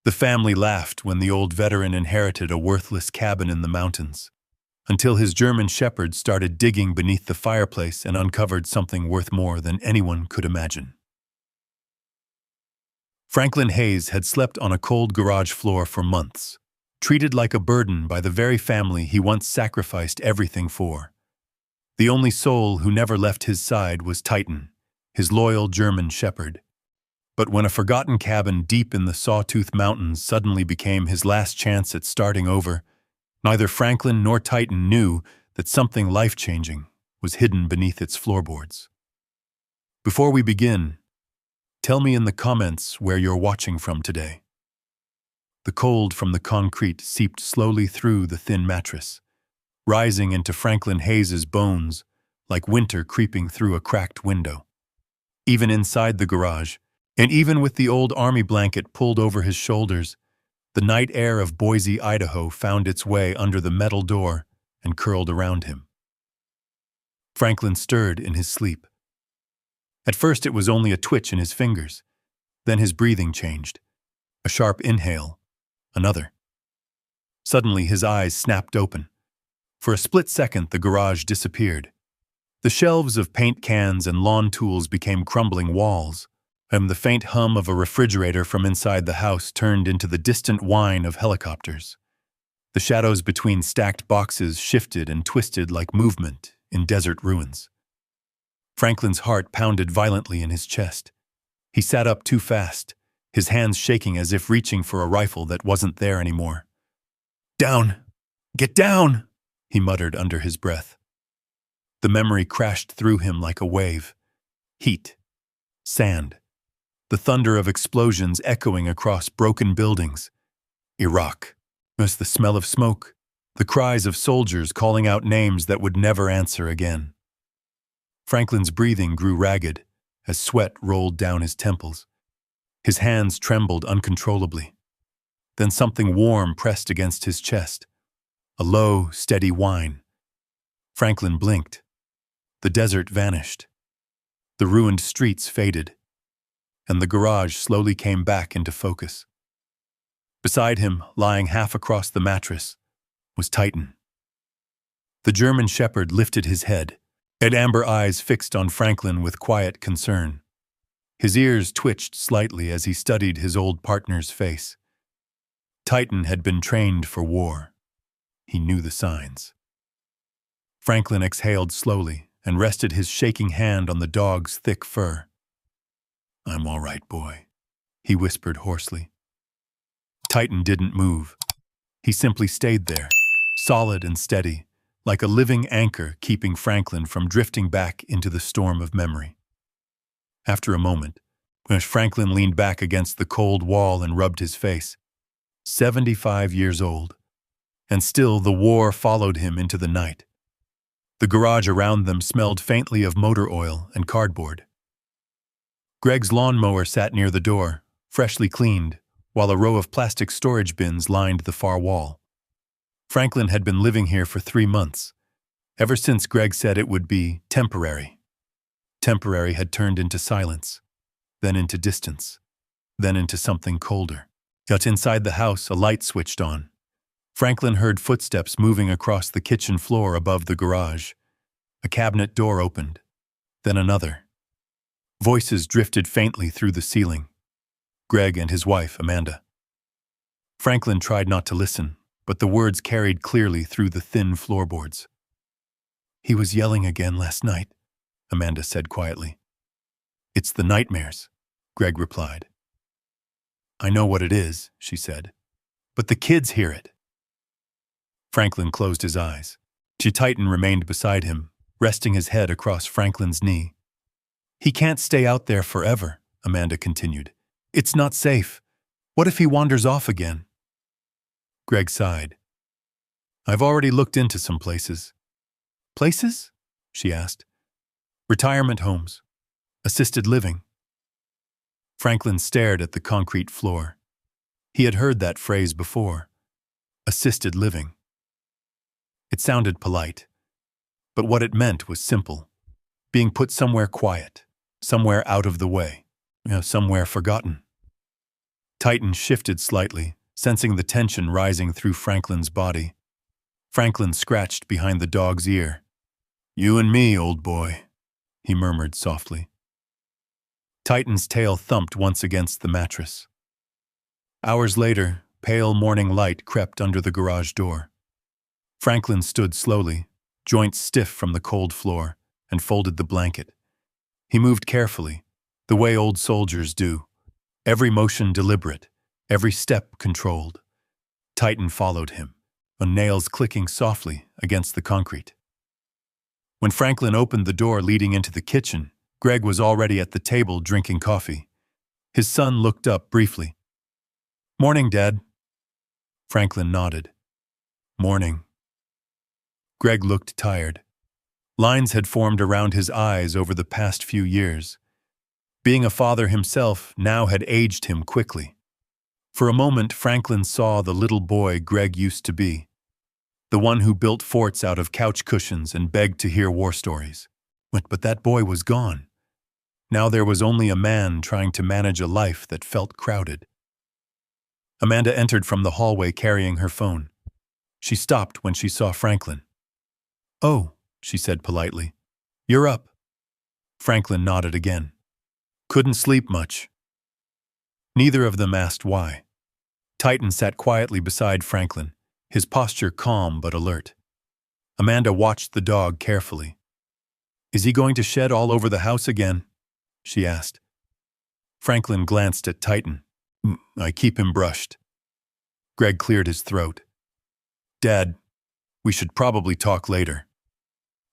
The family laughed when the old veteran inherited a worthless cabin in the mountains, until his German shepherd started digging beneath the fireplace and uncovered something worth more than anyone could imagine. Franklin Hayes had slept on a cold garage floor for months, treated like a burden by the very family he once sacrificed everything for. The only soul who never left his side was Titan, his loyal German shepherd. But when a forgotten cabin deep in the Sawtooth Mountains suddenly became his last chance at starting over, neither Franklin nor Titan knew that something life-changing was hidden beneath its floorboards. Before we begin, tell me in the comments where you're watching from today. The cold from the concrete seeped slowly through the thin mattress, rising into Franklin Hayes's bones like winter creeping through a cracked window. Even inside the garage, and even with the old army blanket pulled over his shoulders, the night air of Boise, Idaho found its way under the metal door and curled around him. Franklin stirred in his sleep. At first it was only a twitch in his fingers. Then his breathing changed. A sharp inhale, another. Suddenly his eyes snapped open. For a split second the garage disappeared. The shelves of paint cans and lawn tools became crumbling walls, and the faint hum of a refrigerator from inside the house turned into the distant whine of helicopters. The shadows between stacked boxes shifted and twisted like movement in desert ruins. Franklin's heart pounded violently in his chest. He sat up too fast, his hands shaking as if reaching for a rifle that wasn't there anymore. "Down! Get down!" he muttered under his breath. The memory crashed through him like a wave. Heat. Sand. The thunder of explosions echoing across broken buildings. Iraq. It was the smell of smoke, the cries of soldiers calling out names that would never answer again. Franklin's breathing grew ragged as sweat rolled down his temples. His hands trembled uncontrollably. Then something warm pressed against his chest. A low, steady whine. Franklin blinked. The desert vanished. The ruined streets faded, and the garage slowly came back into focus. Beside him, lying half across the mattress, was Titan. The German shepherd lifted his head, his amber eyes fixed on Franklin with quiet concern. His ears twitched slightly as he studied his old partner's face. Titan had been trained for war. He knew the signs. Franklin exhaled slowly and rested his shaking hand on the dog's thick fur. "I'm all right, boy," he whispered hoarsely. Titan didn't move. He simply stayed there, solid and steady, like a living anchor keeping Franklin from drifting back into the storm of memory. After a moment, as Franklin leaned back against the cold wall and rubbed his face, 75 years old, and still the war followed him into the night. The garage around them smelled faintly of motor oil and cardboard. Greg's lawnmower sat near the door, freshly cleaned, while a row of plastic storage bins lined the far wall. Franklin had been living here for 3 months, ever since Greg said it would be temporary. Temporary had turned into silence, then into distance, then into something colder. Yet inside the house, a light switched on. Franklin heard footsteps moving across the kitchen floor above the garage. A cabinet door opened, then another. Voices drifted faintly through the ceiling. Greg and his wife, Amanda. Franklin tried not to listen, but the words carried clearly through the thin floorboards. "He was yelling again last night," Amanda said quietly. "It's the nightmares," Greg replied. "I know what it is," she said, "but the kids hear it." Franklin closed his eyes. Titan remained beside him, resting his head across Franklin's knee. "He can't stay out there forever," Amanda continued. "It's not safe. What if he wanders off again?" Greg sighed. "I've already looked into some places." "Places?" she asked. "Retirement homes. Assisted living." Franklin stared at the concrete floor. He had heard that phrase before. Assisted living. It sounded polite, but what it meant was simple. Being put somewhere quiet, somewhere out of the way, somewhere forgotten. Titan shifted slightly, sensing the tension rising through Franklin's body. Franklin scratched behind the dog's ear. "You and me, old boy," he murmured softly. Titan's tail thumped once against the mattress. Hours later, pale morning light crept under the garage door. Franklin stood slowly, joints stiff from the cold floor, and folded the blanket. He moved carefully, the way old soldiers do, every motion deliberate, every step controlled. Titan followed him, on nails clicking softly against the concrete. When Franklin opened the door leading into the kitchen, Greg was already at the table drinking coffee. His son looked up briefly. "Morning, Dad." Franklin nodded. "Morning." Greg looked tired. Lines had formed around his eyes over the past few years. Being a father himself now had aged him quickly. For a moment, Franklin saw the little boy Greg used to be, the one who built forts out of couch cushions and begged to hear war stories. But that boy was gone. Now there was only a man trying to manage a life that felt crowded. Amanda entered from the hallway carrying her phone. She stopped when she saw Franklin. "Oh," she said politely. "You're up." Franklin nodded again. "Couldn't sleep much." Neither of them asked why. Titan sat quietly beside Franklin, his posture calm but alert. Amanda watched the dog carefully. "Is he going to shed all over the house again?" she asked. Franklin glanced at Titan. "I keep him brushed." Greg cleared his throat. "Dad, we should probably talk later."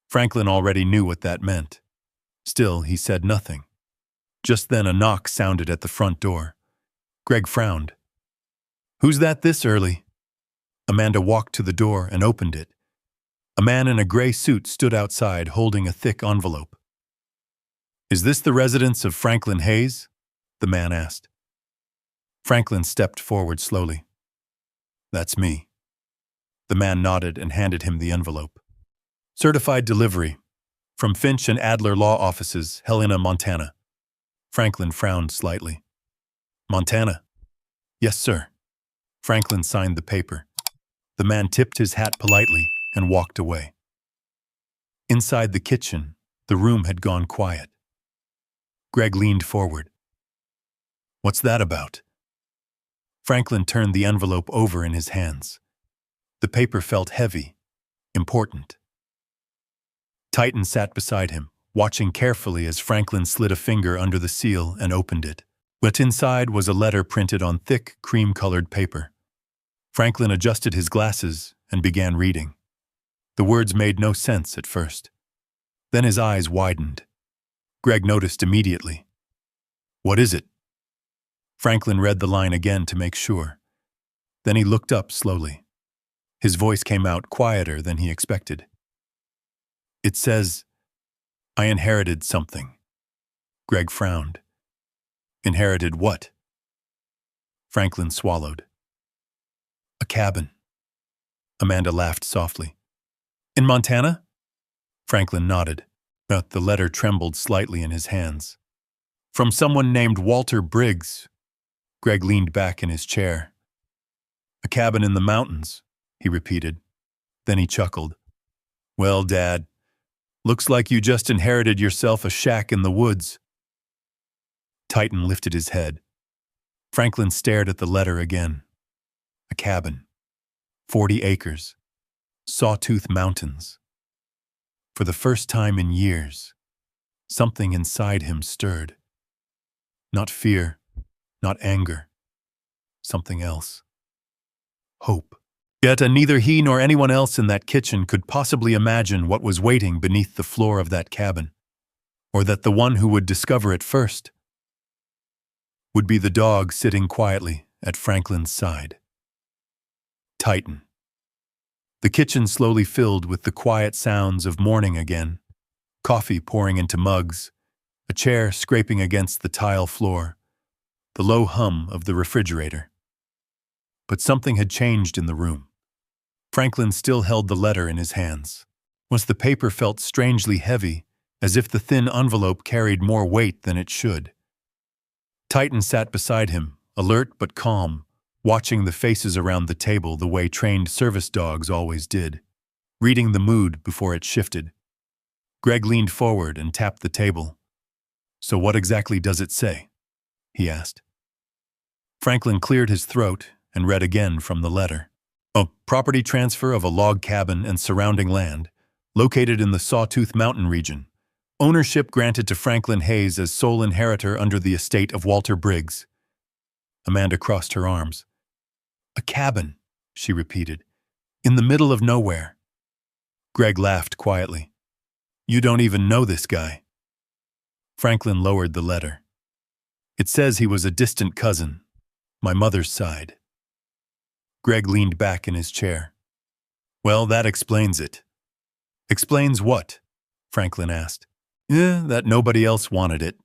Franklin already knew what that meant. Still, he said nothing. Just then a knock sounded at the front door. Greg frowned. "Who's that this early?" Amanda walked to the door and opened it. A man in a gray suit stood outside holding a thick envelope. "Is this the residence of Franklin Hayes?" the man asked. Franklin stepped forward slowly. "That's me." The man nodded and handed him the envelope. "Certified delivery. From Finch and Adler Law Offices, Helena, Montana." Franklin frowned slightly. "Montana?" "Yes, sir." Franklin signed the paper. The man tipped his hat politely and walked away. Inside the kitchen, the room had gone quiet. Greg leaned forward. "What's that about?" Franklin turned the envelope over in his hands. The paper felt heavy, important. Titan sat beside him, watching carefully as Franklin slid a finger under the seal and opened it. But inside was a letter printed on thick, cream-colored paper. Franklin adjusted his glasses and began reading. The words made no sense at first. Then his eyes widened. Greg noticed immediately. "What is it?" Franklin read the line again to make sure. Then he looked up slowly. His voice came out quieter than he expected. "It says, I inherited something." Greg frowned. "Inherited what?" Franklin swallowed. "A cabin." Amanda laughed softly. "In Montana?" Franklin nodded, but the letter trembled slightly in his hands. "From someone named Walter Briggs." Greg leaned back in his chair. "A cabin in the mountains," he repeated. Then he chuckled. "Well, Dad, looks like you just inherited yourself a shack in the woods." Titan lifted his head. Franklin stared at the letter again. A cabin. 40 acres. Sawtooth Mountains. For the first time in years, something inside him stirred. Not fear, not anger. Something else. Hope. Yet neither he nor anyone else in that kitchen could possibly imagine what was waiting beneath the floor of that cabin, or that the one who would discover it first would be the dog sitting quietly at Franklin's side. Titan. The kitchen slowly filled with the quiet sounds of morning again, coffee pouring into mugs, a chair scraping against the tile floor, the low hum of the refrigerator. But something had changed in the room. Franklin still held the letter in his hands. Once the paper felt strangely heavy, as if the thin envelope carried more weight than it should. Titan sat beside him, alert but calm, watching the faces around the table the way trained service dogs always did, reading the mood before it shifted. Greg leaned forward and tapped the table. "So what exactly does it say?" he asked. Franklin cleared his throat and read again from the letter. "A property transfer of a log cabin and surrounding land, located in the Sawtooth Mountain region. Ownership granted to Franklin Hayes as sole inheritor under the estate of Walter Briggs." Amanda crossed her arms. "A cabin," she repeated, "in the middle of nowhere." Greg laughed quietly. "You don't even know this guy." Franklin lowered the letter. "It says he was a distant cousin, my mother's side." Greg leaned back in his chair. "Well, that explains it." "Explains what?" Franklin asked. That nobody else wanted it."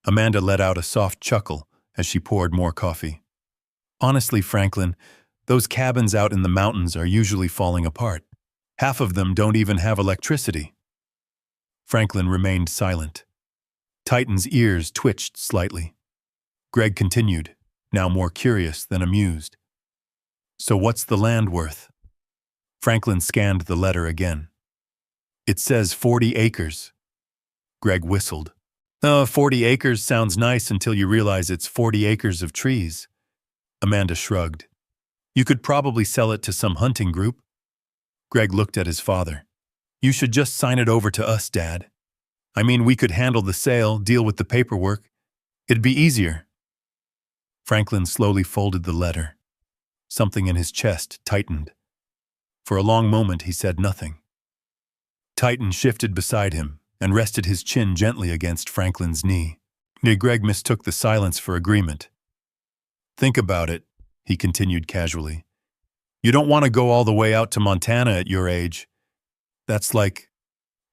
Amanda let out a soft chuckle as she poured more coffee. "Honestly, Franklin, those cabins out in the mountains are usually falling apart. Half of them don't even have electricity." Franklin remained silent. Titan's ears twitched slightly. Greg continued, now more curious than amused. "So what's the land worth?" Franklin scanned the letter again. "It says 40 acres. Greg whistled. 40 acres sounds nice until you realize it's 40 acres of trees." Amanda shrugged. "You could probably sell it to some hunting group." Greg looked at his father. "You should just sign it over to us, Dad. I mean, we could handle the sale, deal with the paperwork. It'd be easier." Franklin slowly folded the letter. Something in his chest tightened. For a long moment he said nothing. Titan shifted beside him and rested his chin gently against Franklin's knee. Greg mistook the silence for agreement. "Think about it," he continued casually. "You don't want to go all the way out to Montana at your age. That's like,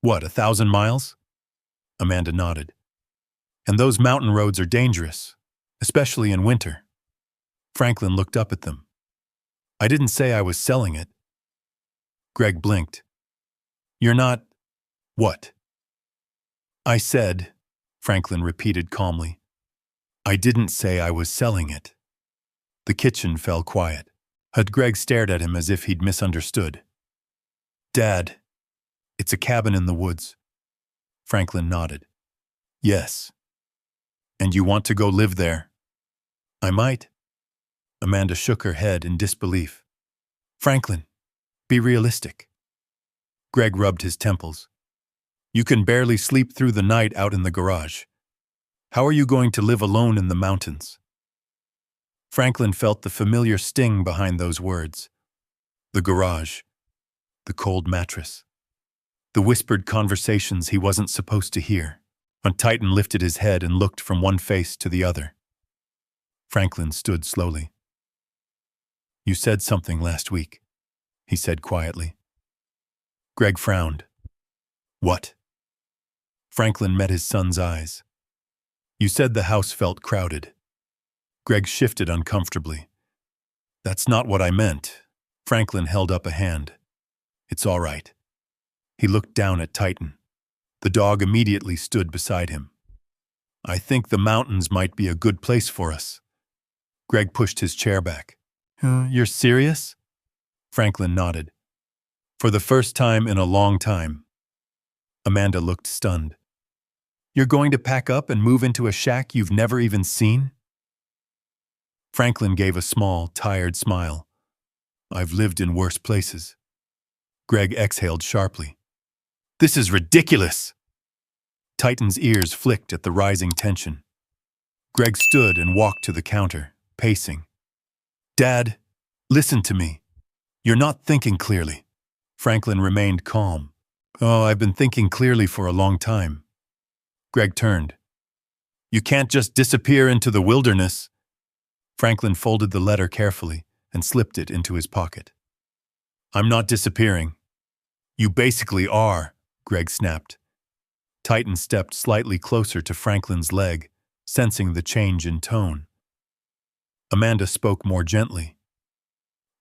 what, 1,000 miles? Amanda nodded. "And those mountain roads are dangerous, especially in winter." Franklin looked up at them. "I didn't say I was selling it." Greg blinked. "You're not... what?" "I said," Franklin repeated calmly, "I didn't say I was selling it." The kitchen fell quiet. Greg stared at him as if he'd misunderstood. "Dad, it's a cabin in the woods." Franklin nodded. "Yes." "And you want to go live there?" "I might." Amanda shook her head in disbelief. "Franklin, be realistic." Greg rubbed his temples. "You can barely sleep through the night out in the garage. How are you going to live alone in the mountains?" Franklin felt the familiar sting behind those words. The garage, the cold mattress, the whispered conversations he wasn't supposed to hear. Titan lifted his head and looked from one face to the other. Franklin stood slowly. "You said something last week," he said quietly. Greg frowned. "What?" Franklin met his son's eyes. "You said the house felt crowded." Greg shifted uncomfortably. "That's not what I meant." Franklin held up a hand. "It's all right." He looked down at Titan. The dog immediately stood beside him. "I think the mountains might be a good place for us." Greg pushed his chair back. You're serious?" Franklin nodded. "For the first time in a long time." Amanda looked stunned. "You're going to pack up and move into a shack you've never even seen?" Franklin gave a small, tired smile. "I've lived in worse places." Greg exhaled sharply. "This is ridiculous!" Titan's ears flicked at the rising tension. Greg stood and walked to the counter, pacing. "Dad, listen to me. You're not thinking clearly." Franklin remained calm. I've been thinking clearly for a long time." Greg turned. "You can't just disappear into the wilderness." Franklin folded the letter carefully and slipped it into his pocket. "I'm not disappearing." "You basically are," Greg snapped. Titan stepped slightly closer to Franklin's leg, sensing the change in tone. Amanda spoke more gently.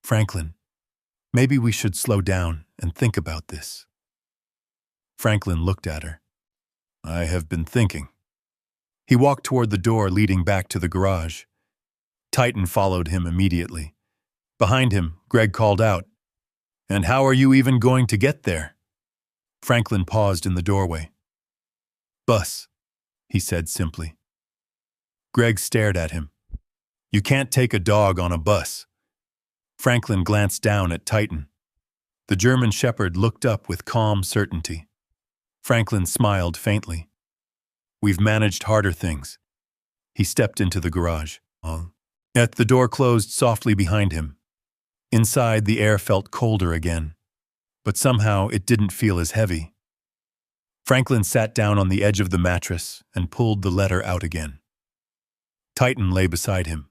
"Franklin, maybe we should slow down and think about this." Franklin looked at her. "I have been thinking." He walked toward the door leading back to the garage. Titan followed him immediately. Behind him, Greg called out, "And how are you even going to get there?" Franklin paused in the doorway. "Bus," he said simply. Greg stared at him. "You can't take a dog on a bus." Franklin glanced down at Titan. The German shepherd looked up with calm certainty. Franklin smiled faintly. "We've managed harder things." He stepped into the garage. The door closed softly behind him. Inside, the air felt colder again, but somehow it didn't feel as heavy. Franklin sat down on the edge of the mattress and pulled the letter out again. Titan lay beside him.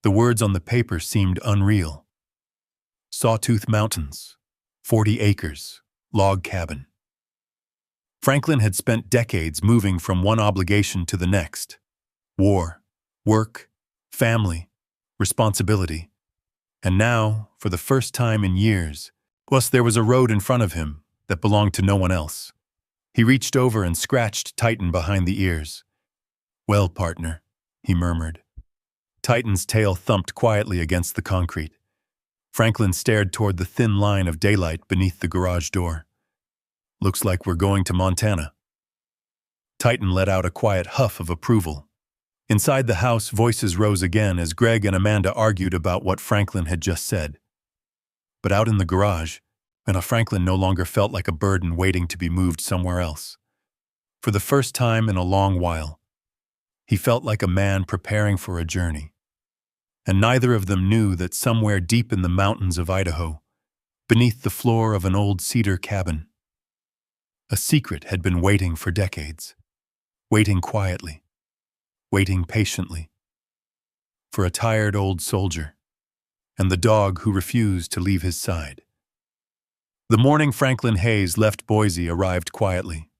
The words on the paper seemed unreal. Sawtooth Mountains, 40 acres, log cabin. Franklin had spent decades moving from one obligation to the next. War, work, family, responsibility. And now, for the first time in years, there was a road in front of him that belonged to no one else. He reached over and scratched Titan behind the ears. "Well, partner," he murmured. Titan's tail thumped quietly against the concrete. Franklin stared toward the thin line of daylight beneath the garage door. "Looks like we're going to Montana." Titan let out a quiet huff of approval. Inside the house, voices rose again as Greg and Amanda argued about what Franklin had just said. But out in the garage, Franklin no longer felt like a burden waiting to be moved somewhere else. For the first time in a long while, he felt like a man preparing for a journey. And neither of them knew that somewhere deep in the mountains of Idaho, beneath the floor of an old cedar cabin, a secret had been waiting for decades, waiting quietly, waiting patiently, for a tired old soldier and the dog who refused to leave his side. The morning Franklin Hayes left Boise arrived quietly.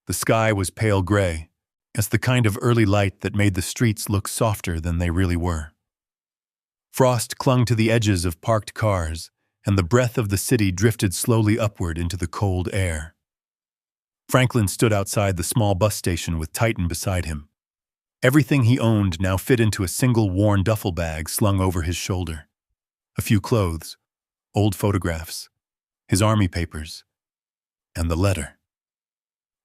The sky was pale gray, as the kind of early light that made the streets look softer than they really were. Frost clung to the edges of parked cars, and the breath of the city drifted slowly upward into the cold air. Franklin stood outside the small bus station with Titan beside him. Everything he owned now fit into a single worn duffel bag slung over his shoulder. A few clothes, old photographs, his army papers, and the letter.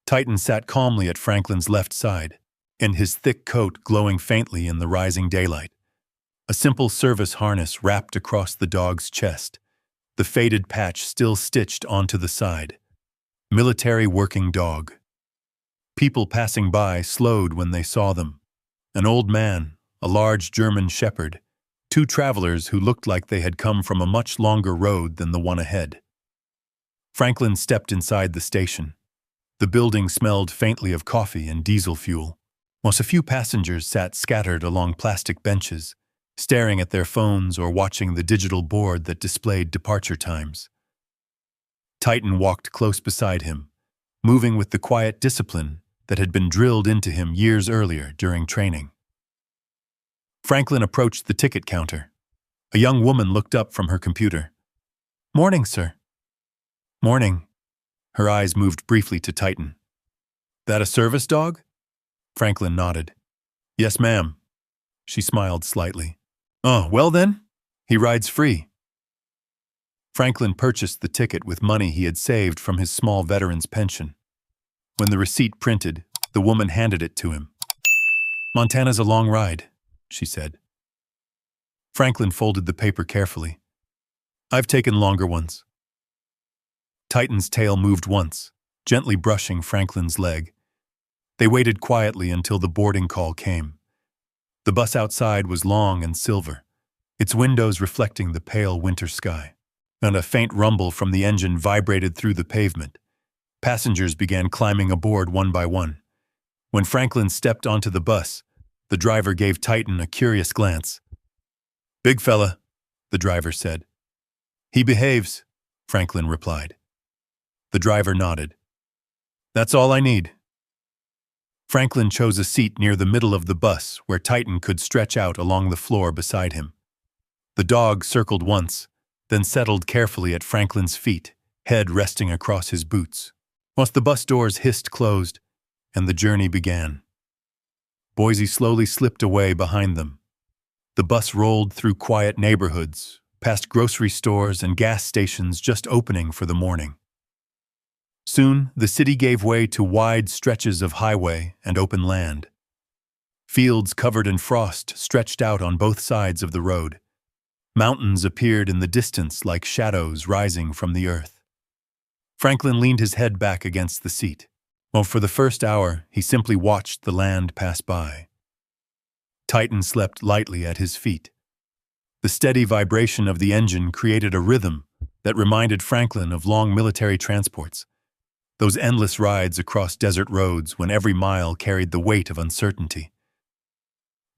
Titan sat calmly at Franklin's left side, in his thick coat glowing faintly in the rising daylight. A simple service harness wrapped across the dog's chest, the faded patch still stitched onto the side. Military working dog. People passing by slowed when they saw them. An old man, a large German shepherd, two travelers who looked like they had come from a much longer road than the one ahead. Franklin stepped inside the station. The building smelled faintly of coffee and diesel fuel, whilst a few passengers sat scattered along plastic benches, staring at their phones or watching the digital board that displayed departure times. Titan walked close beside him, moving with the quiet discipline that had been drilled into him years earlier during training. Franklin approached the ticket counter. A young woman looked up from her computer. "Morning, sir." "Morning." Her eyes moved briefly to Titan. "That a service dog?" Franklin nodded. "Yes, ma'am." She smiled slightly. "Oh, well then, he rides free." Franklin purchased the ticket with money he had saved from his small veteran's pension. When the receipt printed, the woman handed it to him. "Montana's a long ride," she said. Franklin folded the paper carefully. "I've taken longer ones." Titan's tail moved once, gently brushing Franklin's leg. They waited quietly until the boarding call came. The bus outside was long and silver, its windows reflecting the pale winter sky, and a faint rumble from the engine vibrated through the pavement. Passengers began climbing aboard one by one. When Franklin stepped onto the bus, the driver gave Titan a curious glance. "Big fella," the driver said. "He behaves," Franklin replied. The driver nodded. "That's all I need." Franklin chose a seat near the middle of the bus where Titan could stretch out along the floor beside him. The dog circled once, then settled carefully at Franklin's feet, head resting across his boots. Once the bus doors hissed closed, and the journey began. Boise slowly slipped away behind them. The bus rolled through quiet neighborhoods, past grocery stores and gas stations just opening for the morning. Soon, the city gave way to wide stretches of highway and open land. Fields covered in frost stretched out on both sides of the road. Mountains appeared in the distance like shadows rising from the earth. Franklin leaned his head back against the seat. Well, for the first hour, he simply watched the land pass by. Titan slept lightly at his feet. The steady vibration of the engine created a rhythm that reminded Franklin of long military transports, those endless rides across desert roads when every mile carried the weight of uncertainty.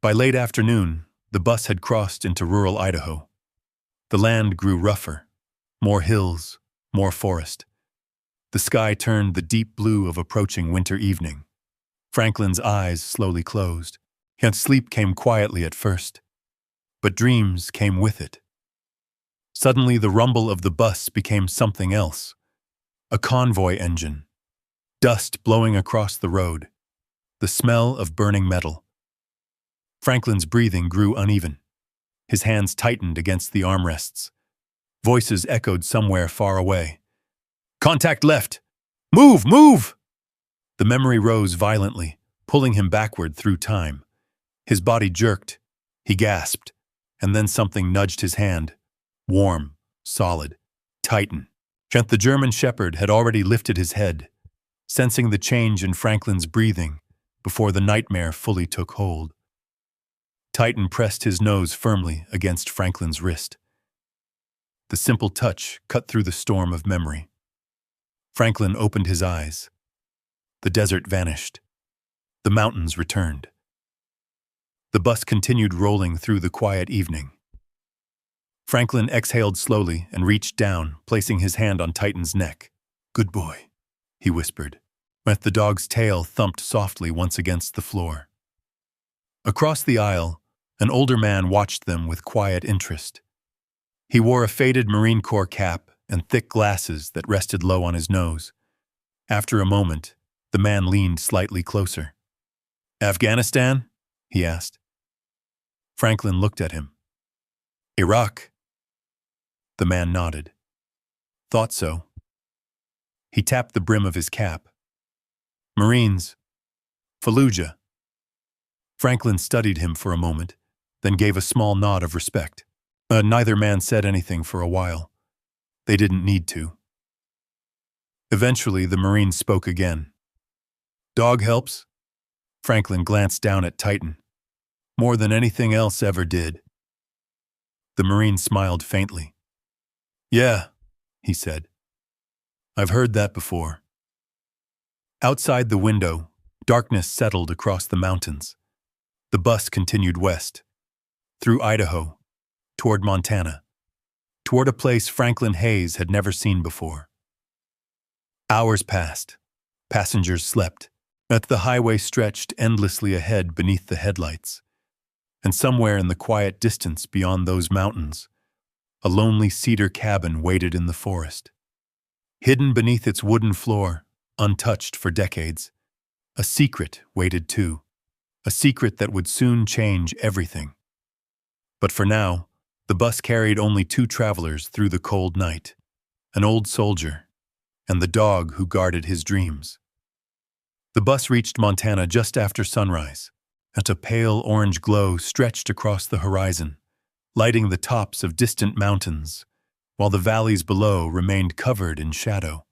By late afternoon, the bus had crossed into rural Idaho. The land grew rougher, more hills, more forest. The sky turned the deep blue of approaching winter evening. Franklin's eyes slowly closed. Yet sleep came quietly at first, but dreams came with it. Suddenly the rumble of the bus became something else. A convoy engine. Dust blowing across the road. The smell of burning metal. Franklin's breathing grew uneven. His hands tightened against the armrests. Voices echoed somewhere far away. "Contact left! Move! Move!" The memory rose violently, pulling him backward through time. His body jerked. He gasped, and then something nudged his hand. Warm, solid, Titan. Yet the German shepherd had already lifted his head, sensing the change in Franklin's breathing before the nightmare fully took hold. Titan pressed his nose firmly against Franklin's wrist. The simple touch cut through the storm of memory. Franklin opened his eyes. The desert vanished. The mountains returned. The bus continued rolling through the quiet evening. Franklin exhaled slowly and reached down, placing his hand on Titan's neck. "Good boy," he whispered. The dog's tail thumped softly once against the floor. Across the aisle, an older man watched them with quiet interest. He wore a faded Marine Corps cap and thick glasses that rested low on his nose. After a moment, the man leaned slightly closer. "Afghanistan?" he asked. Franklin looked at him. "Iraq?" The man nodded. "Thought so." He tapped the brim of his cap. "Marines. Fallujah." Franklin studied him for a moment, then gave a small nod of respect. Neither man said anything for a while. They didn't need to. Eventually, the Marine spoke again. "Dog helps?" Franklin glanced down at Titan. "More than anything else ever did." The Marine smiled faintly. "Yeah," he said. "I've heard that before." Outside the window, darkness settled across the mountains. The bus continued west, through Idaho, toward Montana, toward a place Franklin Hayes had never seen before. Hours passed. Passengers slept. The highway stretched endlessly ahead beneath the headlights. And somewhere in the quiet distance beyond those mountains, a lonely cedar cabin waited in the forest. Hidden beneath its wooden floor, untouched for decades, a secret waited too, a secret that would soon change everything. But for now, the bus carried only two travelers through the cold night, an old soldier and the dog who guarded his dreams. The bus reached Montana just after sunrise. A pale orange glow stretched across the horizon, lighting the tops of distant mountains, while the valleys below remained covered in shadow.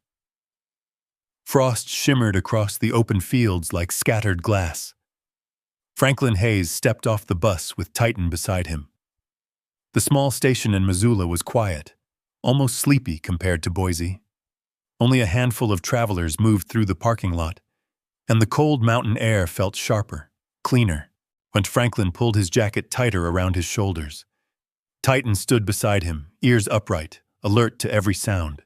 Frost shimmered across the open fields like scattered glass. Franklin Hayes stepped off the bus with Titan beside him. The small station in Missoula was quiet, almost sleepy compared to Boise. Only a handful of travelers moved through the parking lot, and the cold mountain air felt sharper, cleaner, when Franklin pulled his jacket tighter around his shoulders. Titan stood beside him, ears upright, alert to every sound.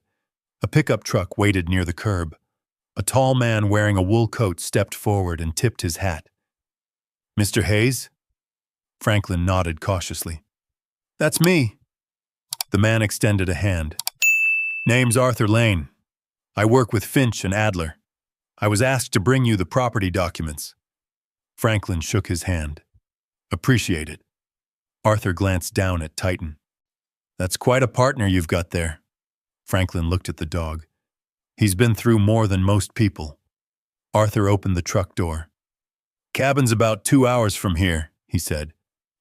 A pickup truck waited near the curb. A tall man wearing a wool coat stepped forward and tipped his hat. "Mr. Hayes?" Franklin nodded cautiously. "That's me." The man extended a hand. "Name's Arthur Lane. I work with Finch and Adler. I was asked to bring you the property documents." Franklin shook his hand. "Appreciate it." Arthur glanced down at Titan. That's quite a partner you've got there. Franklin looked at the dog. He's been through more than most people. Arthur opened the truck door. Cabin's about 2 hours from here, he said.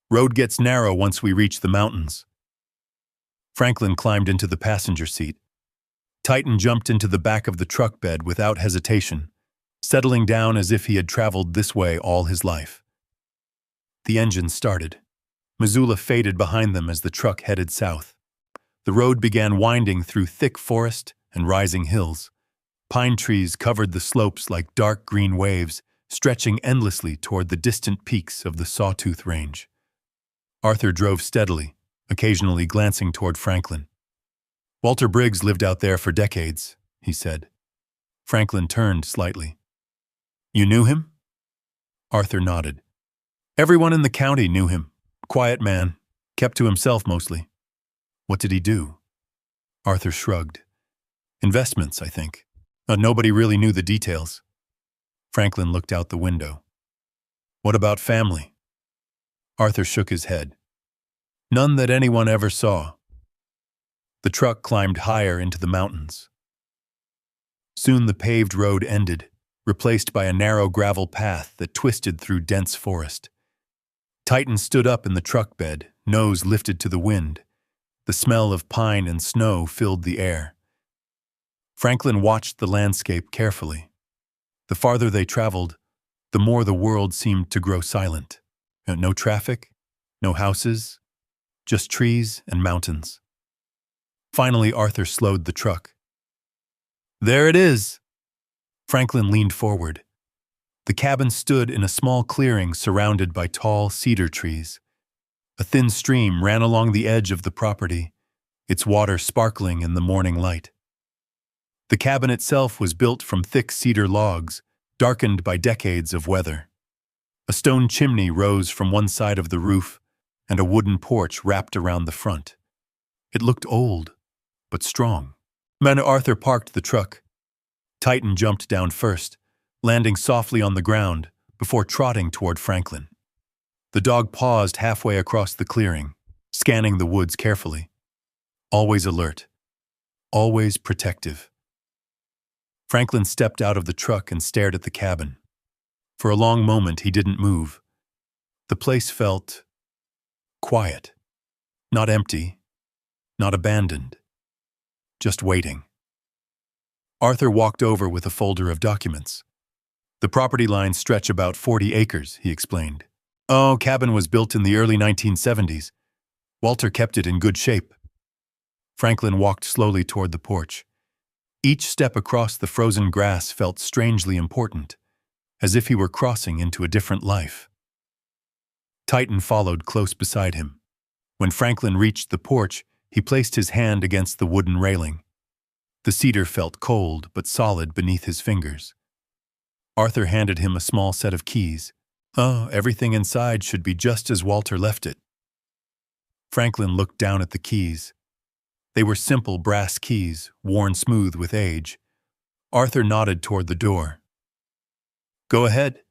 Road gets narrow once we reach the mountains. Franklin climbed into the passenger seat. Titan jumped into the back of the truck bed without hesitation, settling down as if he had traveled this way all his life. The engine started. Missoula faded behind them as the truck headed south. The road began winding through thick forest and rising hills. Pine trees covered the slopes like dark green waves, stretching endlessly toward the distant peaks of the Sawtooth Range. Arthur drove steadily, occasionally glancing toward Franklin. Walter Briggs lived out there for decades, he said. Franklin turned slightly. You knew him? Arthur nodded. Everyone in the county knew him. Quiet man, kept to himself mostly. What did he do? Arthur shrugged. Investments, I think. Nobody really knew the details. Franklin looked out the window. What about family? Arthur shook his head. None that anyone ever saw. The truck climbed higher into the mountains. Soon the paved road ended, replaced by a narrow gravel path that twisted through dense forest. Titan stood up in the truck bed, nose lifted to the wind. The smell of pine and snow filled the air. Franklin watched the landscape carefully. The farther they traveled, the more the world seemed to grow silent. No traffic, no houses, just trees and mountains. Finally, Arthur slowed the truck. There it is! Franklin leaned forward. The cabin stood in a small clearing surrounded by tall cedar trees. A thin stream ran along the edge of the property, its water sparkling in the morning light. The cabin itself was built from thick cedar logs, darkened by decades of weather. A stone chimney rose from one side of the roof, and a wooden porch wrapped around the front. It looked old, but strong. Arthur parked the truck. Titan jumped down first, landing softly on the ground before trotting toward Franklin. The dog paused halfway across the clearing, scanning the woods carefully. Always alert. Always protective. Franklin stepped out of the truck and stared at the cabin. For a long moment he didn't move. The place felt quiet. Not empty. Not abandoned. Just waiting. Arthur walked over with a folder of documents. The property lines stretch about 40 acres, he explained. Cabin was built in the early 1970s. Walter kept it in good shape. Franklin walked slowly toward the porch. Each step across the frozen grass felt strangely important, as if he were crossing into a different life. Titan followed close beside him. When Franklin reached the porch, he placed his hand against the wooden railing. The cedar felt cold but solid beneath his fingers. Arthur handed him a small set of keys. Everything inside should be just as Walter left it. Franklin looked down at the keys. They were simple brass keys, worn smooth with age. Arthur nodded toward the door. Go ahead.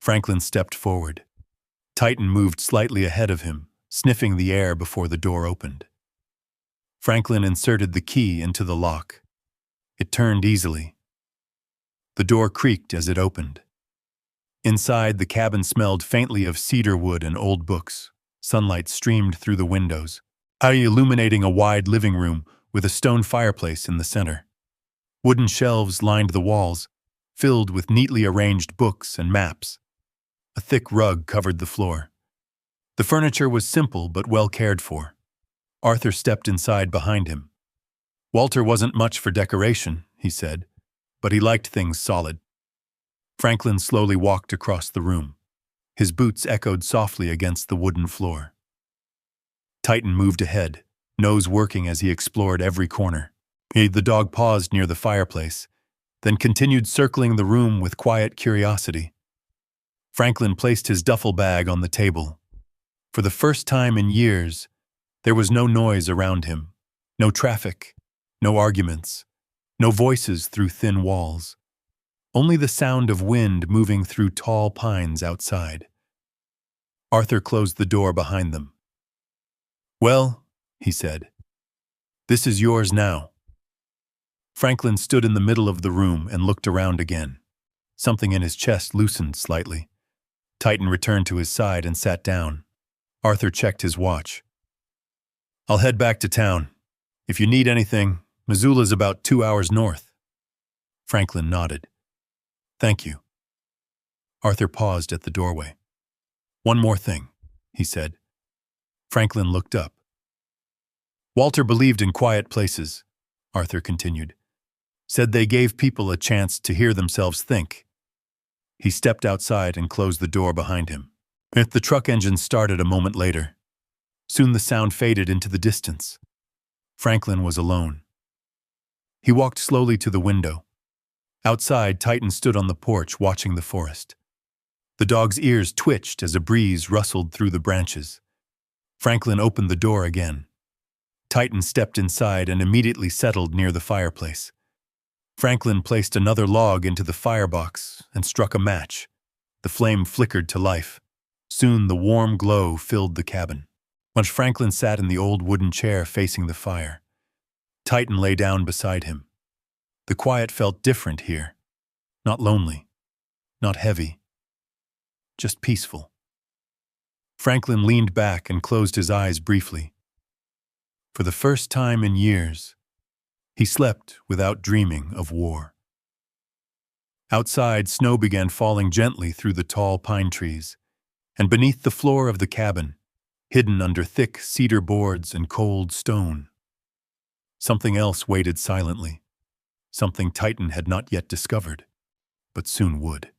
Franklin stepped forward. Titan moved slightly ahead of him, sniffing the air before the door opened. Franklin inserted the key into the lock. It turned easily. The door creaked as it opened. Inside, the cabin smelled faintly of cedar wood and old books. Sunlight streamed through the windows, illuminating a wide living room with a stone fireplace in the center. Wooden shelves lined the walls, filled with neatly arranged books and maps. A thick rug covered the floor. The furniture was simple but well cared for. Arthur stepped inside behind him. Walter wasn't much for decoration, he said, but he liked things solid. Franklin slowly walked across the room. His boots echoed softly against the wooden floor. Titan moved ahead, nose working as he explored every corner. The dog paused near the fireplace, then continued circling the room with quiet curiosity. Franklin placed his duffel bag on the table. For the first time in years, there was no noise around him, no traffic, no arguments, no voices through thin walls. Only the sound of wind moving through tall pines outside. Arthur closed the door behind them. "Well," he said, "this is yours now." Franklin stood in the middle of the room and looked around again. Something in his chest loosened slightly. Titan returned to his side and sat down. Arthur checked his watch. "I'll head back to town. If you need anything, Missoula's about 2 hours north." Franklin nodded. "Thank you." Arthur paused at the doorway. "One more thing," he said. Franklin looked up. "Walter believed in quiet places," Arthur continued. "Said they gave people a chance to hear themselves think." He stepped outside and closed the door behind him. The truck engine started a moment later. Soon the sound faded into the distance. Franklin was alone. He walked slowly to the window. Outside, Titan stood on the porch watching the forest. The dog's ears twitched as a breeze rustled through the branches. Franklin opened the door again. Titan stepped inside and immediately settled near the fireplace. Franklin placed another log into the firebox and struck a match. The flame flickered to life. Soon the warm glow filled the cabin. Once Franklin sat in the old wooden chair facing the fire. Titan lay down beside him. The quiet felt different here. Not lonely. Not heavy. Just peaceful. Franklin leaned back and closed his eyes briefly. For the first time in years, he slept without dreaming of war. Outside, snow began falling gently through the tall pine trees, and beneath the floor of the cabin, hidden under thick cedar boards and cold stone, something else waited silently, something Titan had not yet discovered, but soon would.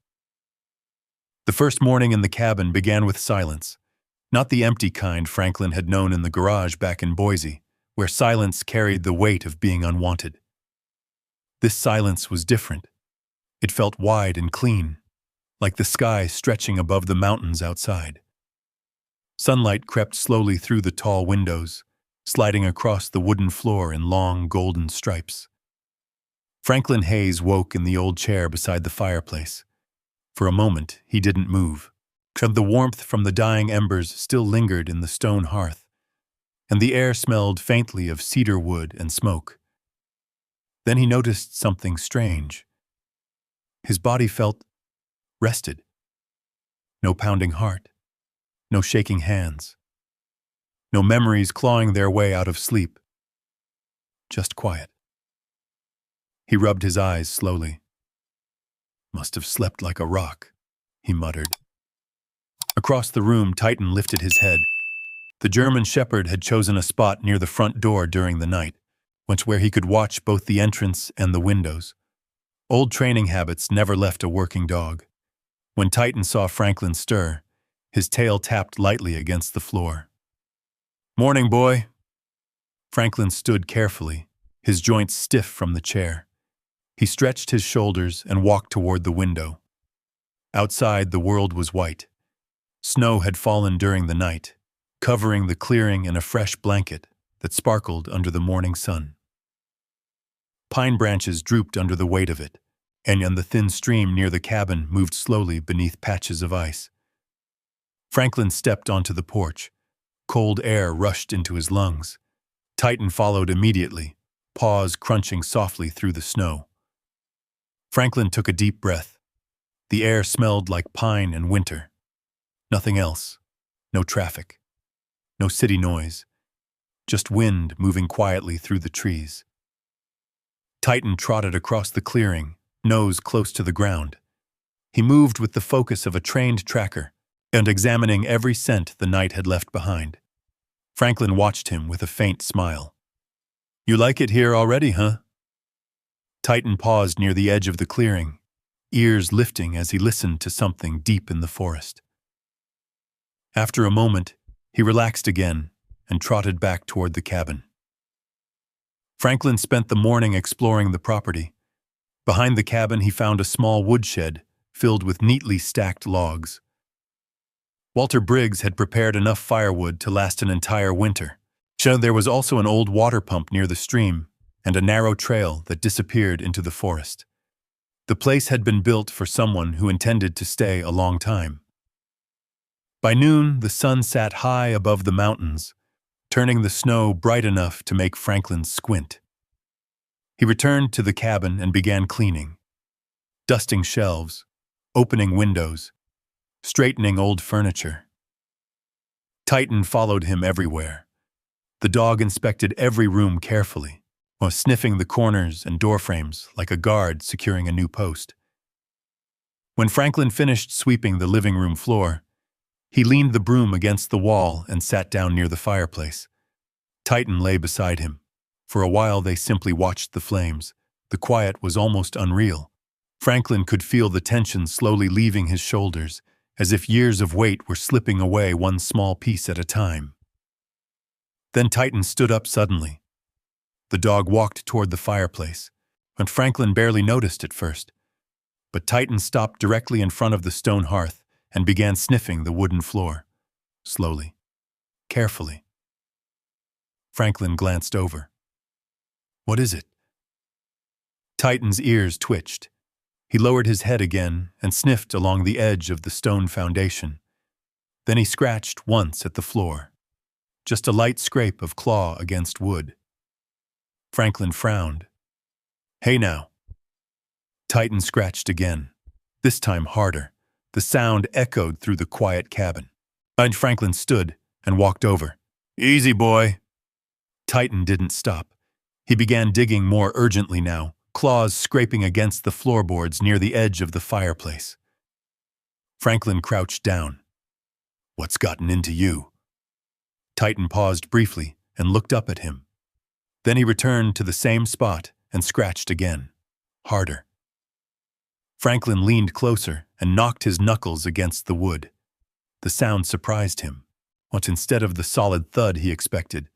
The first morning in the cabin began with silence, not the empty kind Franklin had known in the garage back in Boise, where silence carried the weight of being unwanted. This silence was different. It felt wide and clean, like the sky stretching above the mountains outside. Sunlight crept slowly through the tall windows, sliding across the wooden floor in long golden stripes. Franklin Hayes woke in the old chair beside the fireplace. For a moment, he didn't move. The warmth from the dying embers still lingered in the stone hearth, and the air smelled faintly of cedar wood and smoke. Then he noticed something strange. His body felt rested. No pounding heart, no shaking hands, no memories clawing their way out of sleep. Just quiet. He rubbed his eyes slowly. "Must have slept like a rock," he muttered. Across the room, Titan lifted his head. The German shepherd had chosen a spot near the front door during the night, once where he could watch both the entrance and the windows. Old training habits never left a working dog. When Titan saw Franklin stir, his tail tapped lightly against the floor. "Morning, boy." Franklin stood carefully, his joints stiff from the chair. He stretched his shoulders and walked toward the window. Outside, the world was white. Snow had fallen during the night, covering the clearing in a fresh blanket that sparkled under the morning sun. Pine branches drooped under the weight of it, and the thin stream near the cabin moved slowly beneath patches of ice. Franklin stepped onto the porch. Cold air rushed into his lungs. Titan followed immediately, paws crunching softly through the snow. Franklin took a deep breath. The air smelled like pine and winter. Nothing else. No traffic. No city noise. Just wind moving quietly through the trees. Titan trotted across the clearing, nose close to the ground. He moved with the focus of a trained tracker, and examining every scent the night had left behind. Franklin watched him with a faint smile. "You like it here already, huh?" Titan paused near the edge of the clearing, ears lifting as he listened to something deep in the forest. After a moment, he relaxed again and trotted back toward the cabin. Franklin spent the morning exploring the property. Behind the cabin, he found a small woodshed filled with neatly stacked logs. Walter Briggs had prepared enough firewood to last an entire winter. There was also an old water pump near the stream and a narrow trail that disappeared into the forest. The place had been built for someone who intended to stay a long time. By noon, the sun sat high above the mountains, turning the snow bright enough to make Franklin squint. He returned to the cabin and began cleaning, dusting shelves, opening windows, straightening old furniture. Titan followed him everywhere. The dog inspected every room carefully, while sniffing the corners and doorframes like a guard securing a new post. When Franklin finished sweeping the living room floor, he leaned the broom against the wall and sat down near the fireplace. Titan lay beside him. For a while they simply watched the flames. The quiet was almost unreal. Franklin could feel the tension slowly leaving his shoulders, as if years of weight were slipping away one small piece at a time. Then Titan stood up suddenly. The dog walked toward the fireplace, and Franklin barely noticed at first. But Titan stopped directly in front of the stone hearth and began sniffing the wooden floor, slowly, carefully. Franklin glanced over. "What is it?" Titan's ears twitched. He lowered his head again and sniffed along the edge of the stone foundation. Then he scratched once at the floor. Just a light scrape of claw against wood. Franklin frowned. "Hey now." Titan scratched again, this time harder. The sound echoed through the quiet cabin. And Franklin stood and walked over. "Easy, boy." Titan didn't stop. He began digging more urgently now, claws scraping against the floorboards near the edge of the fireplace. Franklin crouched down. "What's gotten into you?" Titan paused briefly and looked up at him. Then he returned to the same spot and scratched again, harder. Franklin leaned closer and knocked his knuckles against the wood. The sound surprised him. But instead of the solid thud he expected,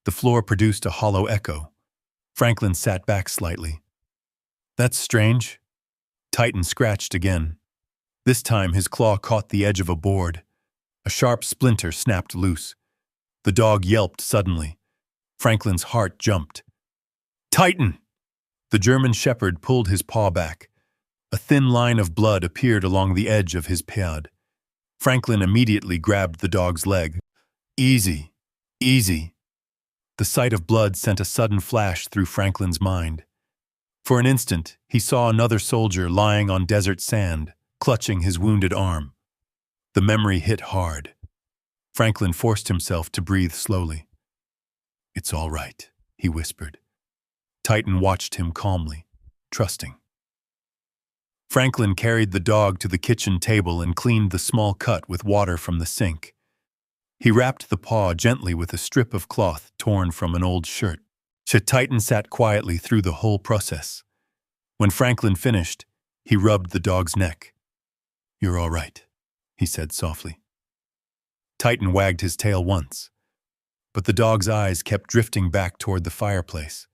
the floor produced a hollow echo. Franklin sat back slightly. "That's strange." Titan scratched again. This time his claw caught the edge of a board. A sharp splinter snapped loose. The dog yelped suddenly. Franklin's heart jumped. "Titan!" The German shepherd pulled his paw back. A thin line of blood appeared along the edge of his pad. Franklin immediately grabbed the dog's leg. "Easy, easy." The sight of blood sent a sudden flash through Franklin's mind. For an instant, he saw another soldier lying on desert sand, clutching his wounded arm. The memory hit hard. Franklin forced himself to breathe slowly. "It's all right," he whispered. Titan watched him calmly, trusting. Franklin carried the dog to the kitchen table and cleaned the small cut with water from the sink. He wrapped the paw gently with a strip of cloth torn from an old shirt. Titan sat quietly through the whole process. When Franklin finished, he rubbed the dog's neck. "You're all right," he said softly. Titan wagged his tail once, but the dog's eyes kept drifting back toward the fireplace.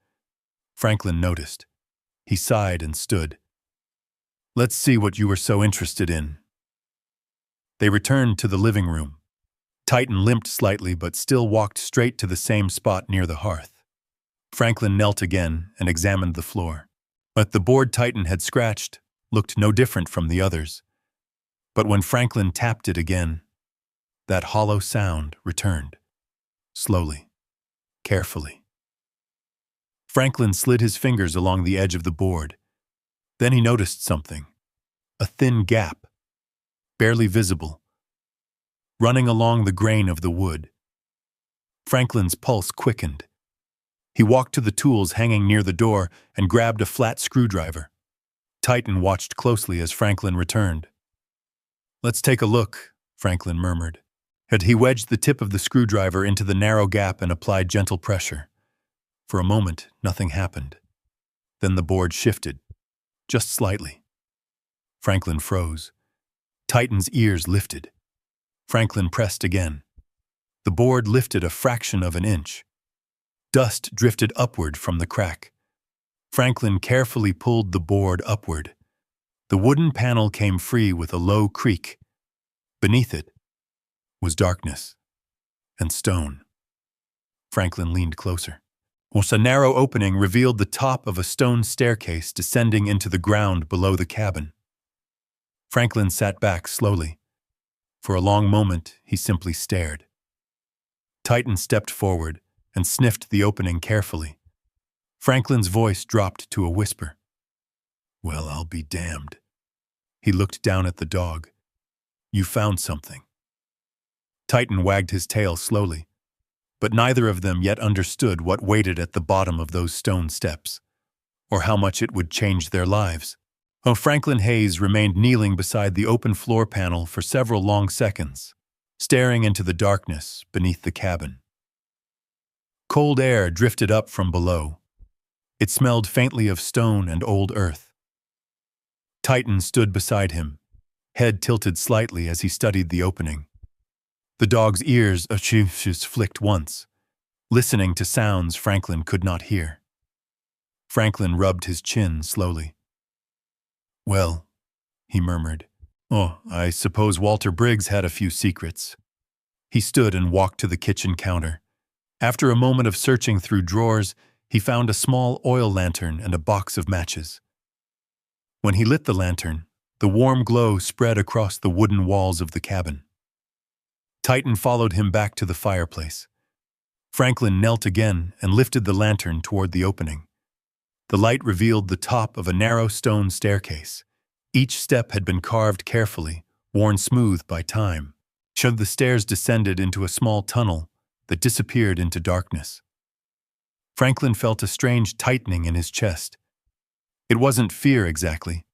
Franklin noticed. He sighed and stood. "Let's see what you were so interested in." They returned to the living room. Titan limped slightly but still walked straight to the same spot near the hearth. Franklin knelt again and examined the floor. But the board Titan had scratched looked no different from the others. But when Franklin tapped it again, that hollow sound returned. Slowly, carefully. Franklin slid his fingers along the edge of the board. Then he noticed something. A thin gap, barely visible, running along the grain of the wood. Franklin's pulse quickened. He walked to the tools hanging near the door and grabbed a flat screwdriver. Titan watched closely as Franklin returned. "Let's take a look," Franklin murmured. He wedged the tip of the screwdriver into the narrow gap and applied gentle pressure. For a moment, nothing happened. Then the board shifted, just slightly. Franklin froze. Titan's ears lifted. Franklin pressed again. The board lifted a fraction of an inch. Dust drifted upward from the crack. Franklin carefully pulled the board upward. The wooden panel came free with a low creak. Beneath it was darkness and stone. Franklin leaned closer. A narrow opening revealed the top of a stone staircase descending into the ground below the cabin. Franklin sat back slowly. For a long moment, he simply stared. Titan stepped forward and sniffed the opening carefully. Franklin's voice dropped to a whisper. "Well, I'll be damned." He looked down at the dog. "You found something." Titan wagged his tail slowly, but neither of them yet understood what waited at the bottom of those stone steps, or how much it would change their lives. Franklin Hayes remained kneeling beside the open floor panel for several long seconds, staring into the darkness beneath the cabin. Cold air drifted up from below. It smelled faintly of stone and old earth. Titan stood beside him, head tilted slightly as he studied the opening. The dog's ears flicked once, listening to sounds Franklin could not hear. Franklin rubbed his chin slowly. "Well," he murmured, "I suppose Walter Briggs had a few secrets." He stood and walked to the kitchen counter. After a moment of searching through drawers, he found a small oil lantern and a box of matches. When he lit the lantern, the warm glow spread across the wooden walls of the cabin. Titan followed him back to the fireplace. Franklin knelt again and lifted the lantern toward the opening. The light revealed the top of a narrow stone staircase. Each step had been carved carefully, worn smooth by time. The stairs descended into a small tunnel that disappeared into darkness. Franklin felt a strange tightening in his chest. It wasn't fear exactly,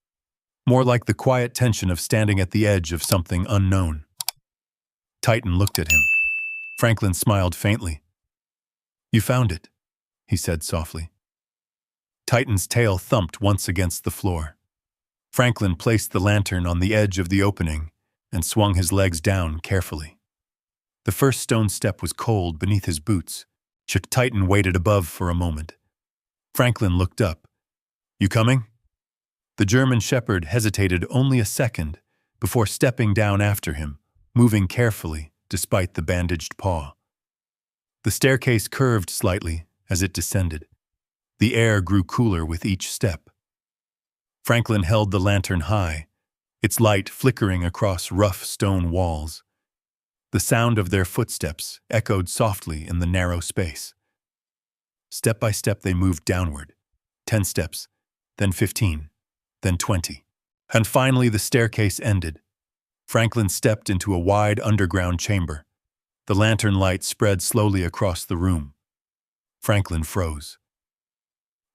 more like the quiet tension of standing at the edge of something unknown. Titan looked at him. Franklin smiled faintly. "You found it," he said softly. Titan's tail thumped once against the floor. Franklin placed the lantern on the edge of the opening and swung his legs down carefully. The first stone step was cold beneath his boots. Titan waited above for a moment. Franklin looked up. "You coming?" The German shepherd hesitated only a second before stepping down after him, moving carefully despite the bandaged paw. The staircase curved slightly as it descended. The air grew cooler with each step. Franklin held the lantern high, its light flickering across rough stone walls. The sound of their footsteps echoed softly in the narrow space. Step by step they moved downward, 10 steps, then 15, then 20. And finally the staircase ended. Franklin stepped into a wide underground chamber. The lantern light spread slowly across the room. Franklin froze.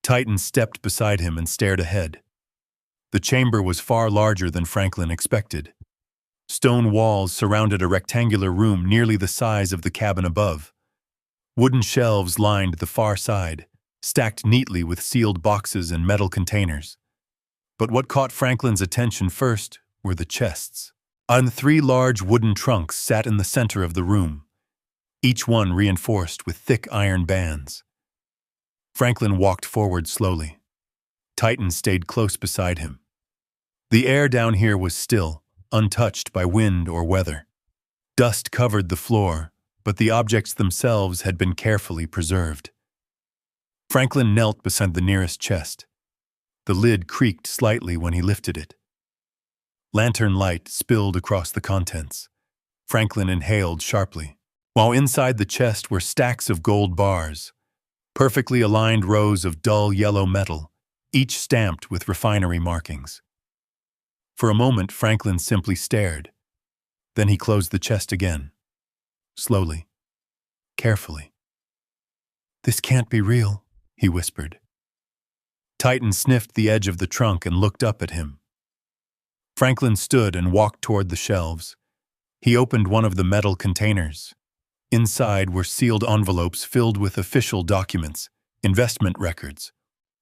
Titan stepped beside him and stared ahead. The chamber was far larger than Franklin expected. Stone walls surrounded a rectangular room nearly the size of the cabin above. Wooden shelves lined the far side, stacked neatly with sealed boxes and metal containers. But what caught Franklin's attention first were the chests. On 3 large wooden trunks sat in the center of the room, each one reinforced with thick iron bands. Franklin walked forward slowly. Titan stayed close beside him. The air down here was still, untouched by wind or weather. Dust covered the floor, but the objects themselves had been carefully preserved. Franklin knelt beside the nearest chest. The lid creaked slightly when he lifted it. Lantern light spilled across the contents. Franklin inhaled sharply. While inside the chest were stacks of gold bars, perfectly aligned rows of dull yellow metal, each stamped with refinery markings. For a moment, Franklin simply stared. Then he closed the chest again. Slowly. Carefully. "This can't be real," he whispered. Titan sniffed the edge of the trunk and looked up at him. Franklin stood and walked toward the shelves. He opened one of the metal containers. Inside were sealed envelopes filled with official documents, investment records,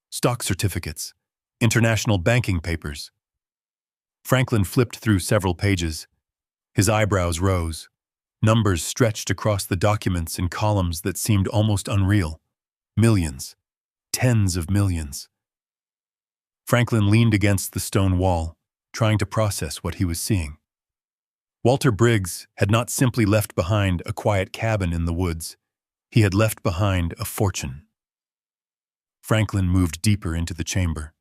stock certificates, international banking papers. Franklin flipped through several pages. His eyebrows rose. Numbers stretched across the documents in columns that seemed almost unreal. Millions. Tens of millions. Franklin leaned against the stone wall, trying to process what he was seeing. Walter Briggs had not simply left behind a quiet cabin in the woods. He had left behind a fortune. Franklin moved deeper into the chamber.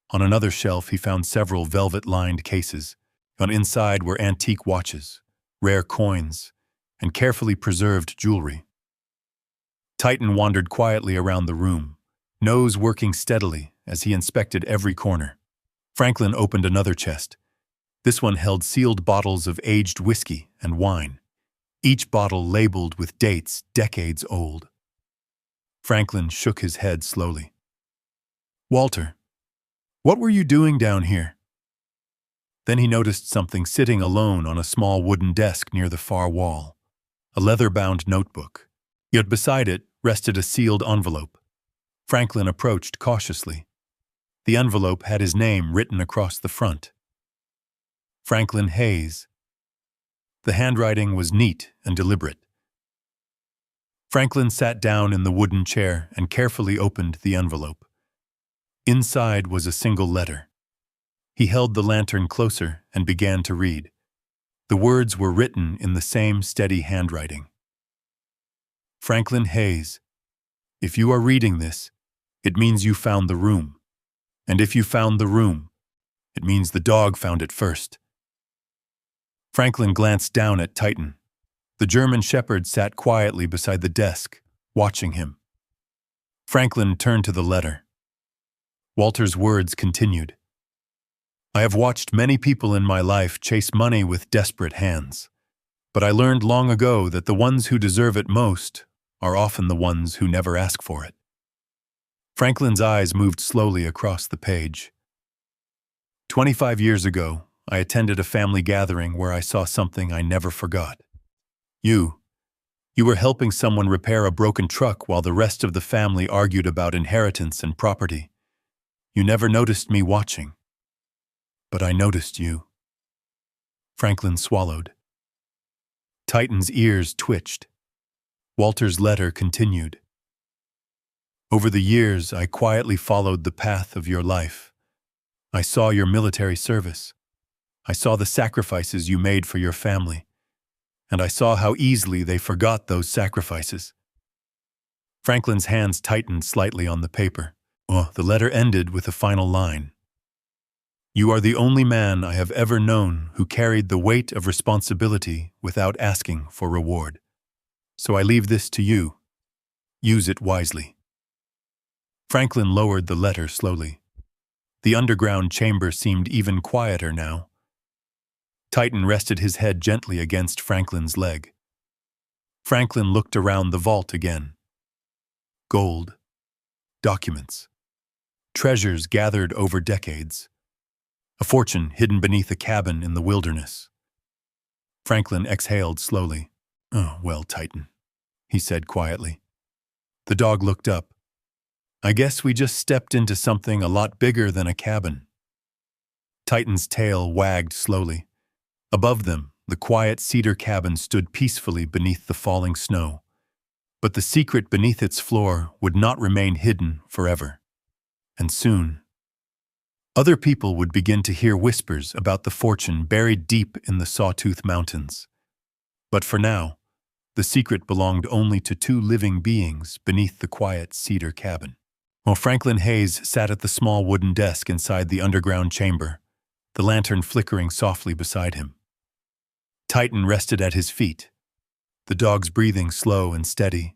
On another shelf, he found several velvet-lined cases. On inside were antique watches, rare coins, and carefully preserved jewelry. Titan wandered quietly around the room, nose working steadily as he inspected every corner. Franklin opened another chest. This one held sealed bottles of aged whiskey and wine, each bottle labeled with dates decades old. Franklin shook his head slowly. "Walter, what were you doing down here?" Then he noticed something sitting alone on a small wooden desk near the far wall, a leather-bound notebook. Yet beside it rested a sealed envelope. Franklin approached cautiously. The envelope had his name written across the front. Franklin Hayes. The handwriting was neat and deliberate. Franklin sat down in the wooden chair and carefully opened the envelope. Inside was a single letter. He held the lantern closer and began to read. The words were written in the same steady handwriting. Franklin Hayes, if you are reading this, it means you found the room. And if you found the room, it means the dog found it first. Franklin glanced down at Titan. The German shepherd sat quietly beside the desk, watching him. Franklin turned to the letter. Walter's words continued. I have watched many people in my life chase money with desperate hands, but I learned long ago that the ones who deserve it most are often the ones who never ask for it. Franklin's eyes moved slowly across the page. 25 years ago, I attended a family gathering where I saw something I never forgot. You were helping someone repair a broken truck while the rest of the family argued about inheritance and property. You never noticed me watching. But I noticed you. Franklin swallowed. Titan's ears twitched. Walter's letter continued. Over the years, I quietly followed the path of your life. I saw your military service. I saw the sacrifices you made for your family, and I saw how easily they forgot those sacrifices. Franklin's hands tightened slightly on the paper. The letter ended with a final line. You are the only man I have ever known who carried the weight of responsibility without asking for reward. So I leave this to you. Use it wisely. Franklin lowered the letter slowly. The underground chamber seemed even quieter now. Titan rested his head gently against Franklin's leg. Franklin looked around the vault again. Gold, documents, treasures gathered over decades, a fortune hidden beneath a cabin in the wilderness. Franklin exhaled slowly. "Oh, well, Titan," he said quietly. The dog looked up. "I guess we just stepped into something a lot bigger than a cabin." Titan's tail wagged slowly. Above them, the quiet cedar cabin stood peacefully beneath the falling snow. But the secret beneath its floor would not remain hidden forever. And soon, other people would begin to hear whispers about the fortune buried deep in the Sawtooth Mountains. But for now, the secret belonged only to two living beings beneath the quiet cedar cabin. While Franklin Hayes sat at the small wooden desk inside the underground chamber, the lantern flickering softly beside him. Titan rested at his feet, the dog's breathing slow and steady.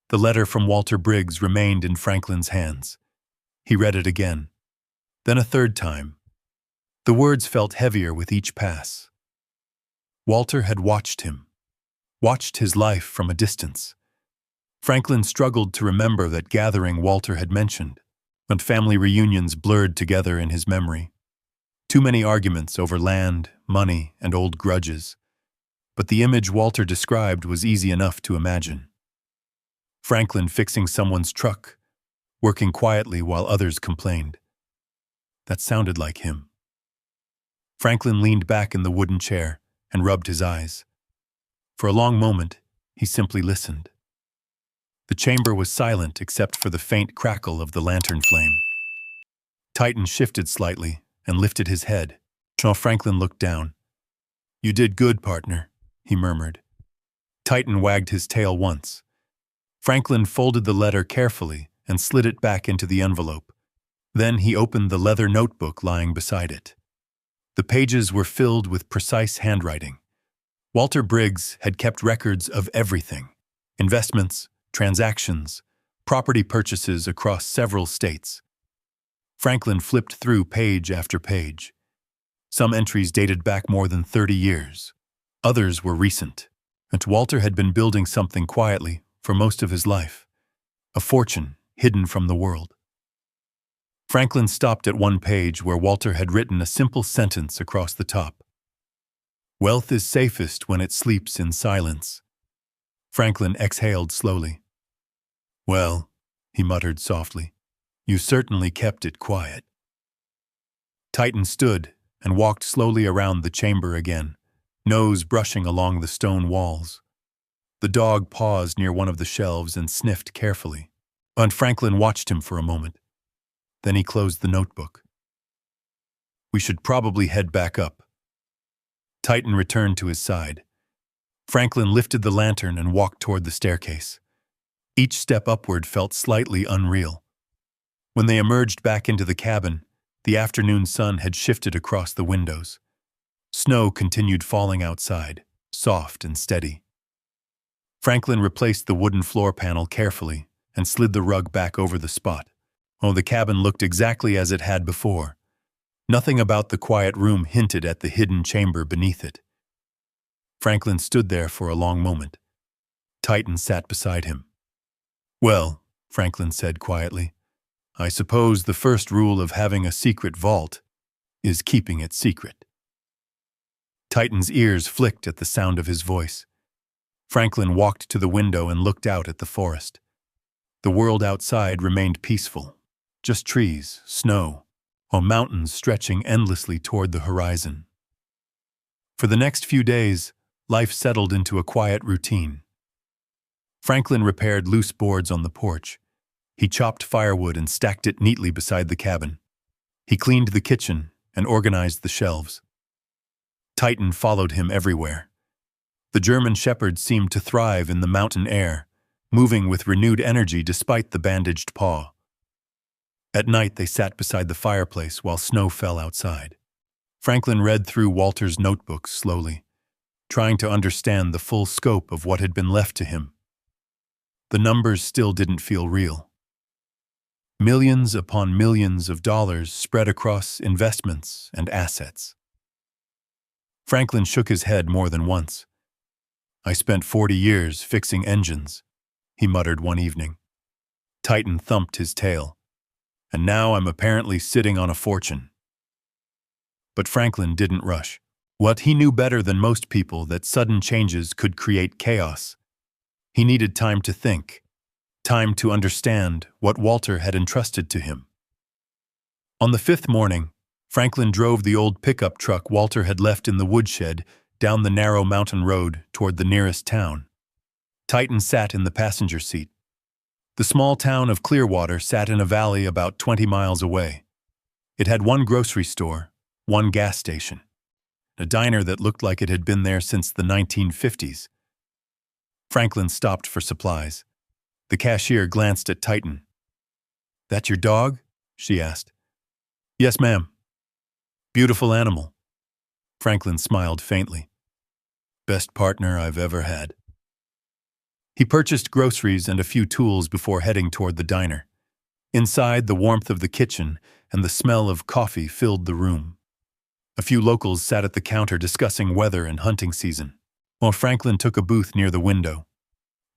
The letter from Walter Briggs remained in Franklin's hands. He read it again, then a third time. The words felt heavier with each pass. Walter had watched him, watched his life from a distance. Franklin struggled to remember that gathering Walter had mentioned, but family reunions blurred together in his memory. Too many arguments over land, money, and old grudges. But the image Walter described was easy enough to imagine. Franklin fixing someone's truck, working quietly while others complained. That sounded like him. Franklin leaned back in the wooden chair and rubbed his eyes. For a long moment, he simply listened. The chamber was silent except for the faint crackle of the lantern flame. Titan shifted slightly and lifted his head. Franklin looked down. "You did good, partner," he murmured. Titan wagged his tail once. Franklin folded the letter carefully and slid it back into the envelope. Then he opened the leather notebook lying beside it. The pages were filled with precise handwriting. Walter Briggs had kept records of everything: investments, transactions, property purchases across several states. Franklin flipped through page after page. Some entries dated back more than 30 years. Others were recent. And Walter had been building something quietly for most of his life. A fortune hidden from the world. Franklin stopped at one page where Walter had written a simple sentence across the top. "Wealth is safest when it sleeps in silence." Franklin exhaled slowly. "Well," he muttered softly, "you certainly kept it quiet." Titan stood and walked slowly around the chamber again, nose brushing along the stone walls. The dog paused near one of the shelves and sniffed carefully, and Franklin watched him for a moment. Then he closed the notebook. "We should probably head back up." Titan returned to his side. Franklin lifted the lantern and walked toward the staircase. Each step upward felt slightly unreal. When they emerged back into the cabin, the afternoon sun had shifted across the windows. Snow continued falling outside, soft and steady. Franklin replaced the wooden floor panel carefully and slid the rug back over the spot. Oh, the cabin looked exactly as it had before. Nothing about the quiet room hinted at the hidden chamber beneath it. Franklin stood there for a long moment. Titan sat beside him. "Well," Franklin said quietly, "I suppose the first rule of having a secret vault is keeping it secret." Titan's ears flicked at the sound of his voice. Franklin walked to the window and looked out at the forest. The world outside remained peaceful. Just trees, snow, or mountains stretching endlessly toward the horizon. For the next few days, life settled into a quiet routine. Franklin repaired loose boards on the porch. He chopped firewood and stacked it neatly beside the cabin. He cleaned the kitchen and organized the shelves. Titan followed him everywhere. The German shepherd seemed to thrive in the mountain air, moving with renewed energy despite the bandaged paw. At night, they sat beside the fireplace while snow fell outside. Franklin read through Walter's notebooks slowly, trying to understand the full scope of what had been left to him. The numbers still didn't feel real. Millions upon millions of dollars spread across investments and assets. Franklin shook his head more than once. "I spent 40 years fixing engines," he muttered one evening. Titan thumped his tail. "And now I'm apparently sitting on a fortune." But Franklin didn't rush. He knew better than most people that sudden changes could create chaos. He needed time to think, time to understand what Walter had entrusted to him. On the 5th morning, Franklin drove the old pickup truck Walter had left in the woodshed down the narrow mountain road toward the nearest town. Titan sat in the passenger seat. The small town of Clearwater sat in a valley about 20 miles away. It had one grocery store, one gas station, a diner that looked like it had been there since the 1950s. Franklin stopped for supplies. The cashier glanced at Titan. "That your dog?" she asked. "Yes, ma'am." "Beautiful animal." Franklin smiled faintly. "Best partner I've ever had." He purchased groceries and a few tools before heading toward the diner. Inside, the warmth of the kitchen and the smell of coffee filled the room. A few locals sat at the counter discussing weather and hunting season, while Franklin took a booth near the window.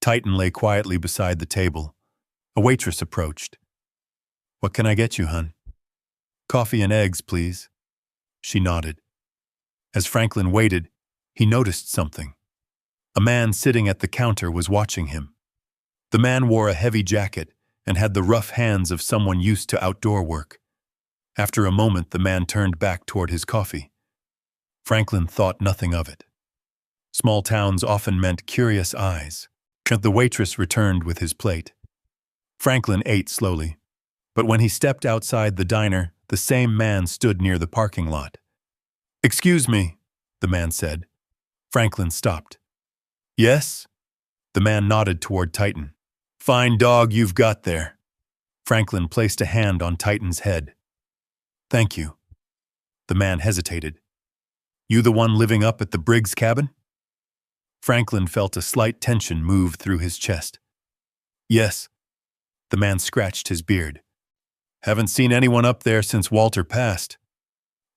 Titan lay quietly beside the table. A waitress approached. "What can I get you, hun?" "Coffee and eggs, please." She nodded. As Franklin waited, he noticed something. A man sitting at the counter was watching him. The man wore a heavy jacket and had the rough hands of someone used to outdoor work. After a moment, the man turned back toward his coffee. Franklin thought nothing of it. Small towns often meant curious eyes. The waitress returned with his plate. Franklin ate slowly, but when he stepped outside the diner, the same man stood near the parking lot. "Excuse me," the man said. Franklin stopped. "Yes?" The man nodded toward Titan. "Fine dog you've got there." Franklin placed a hand on Titan's head. "Thank you." The man hesitated. "You the one living up at the Briggs cabin?" Franklin felt a slight tension move through his chest. Yes. The man scratched his beard. Haven't seen anyone up there since Walter passed.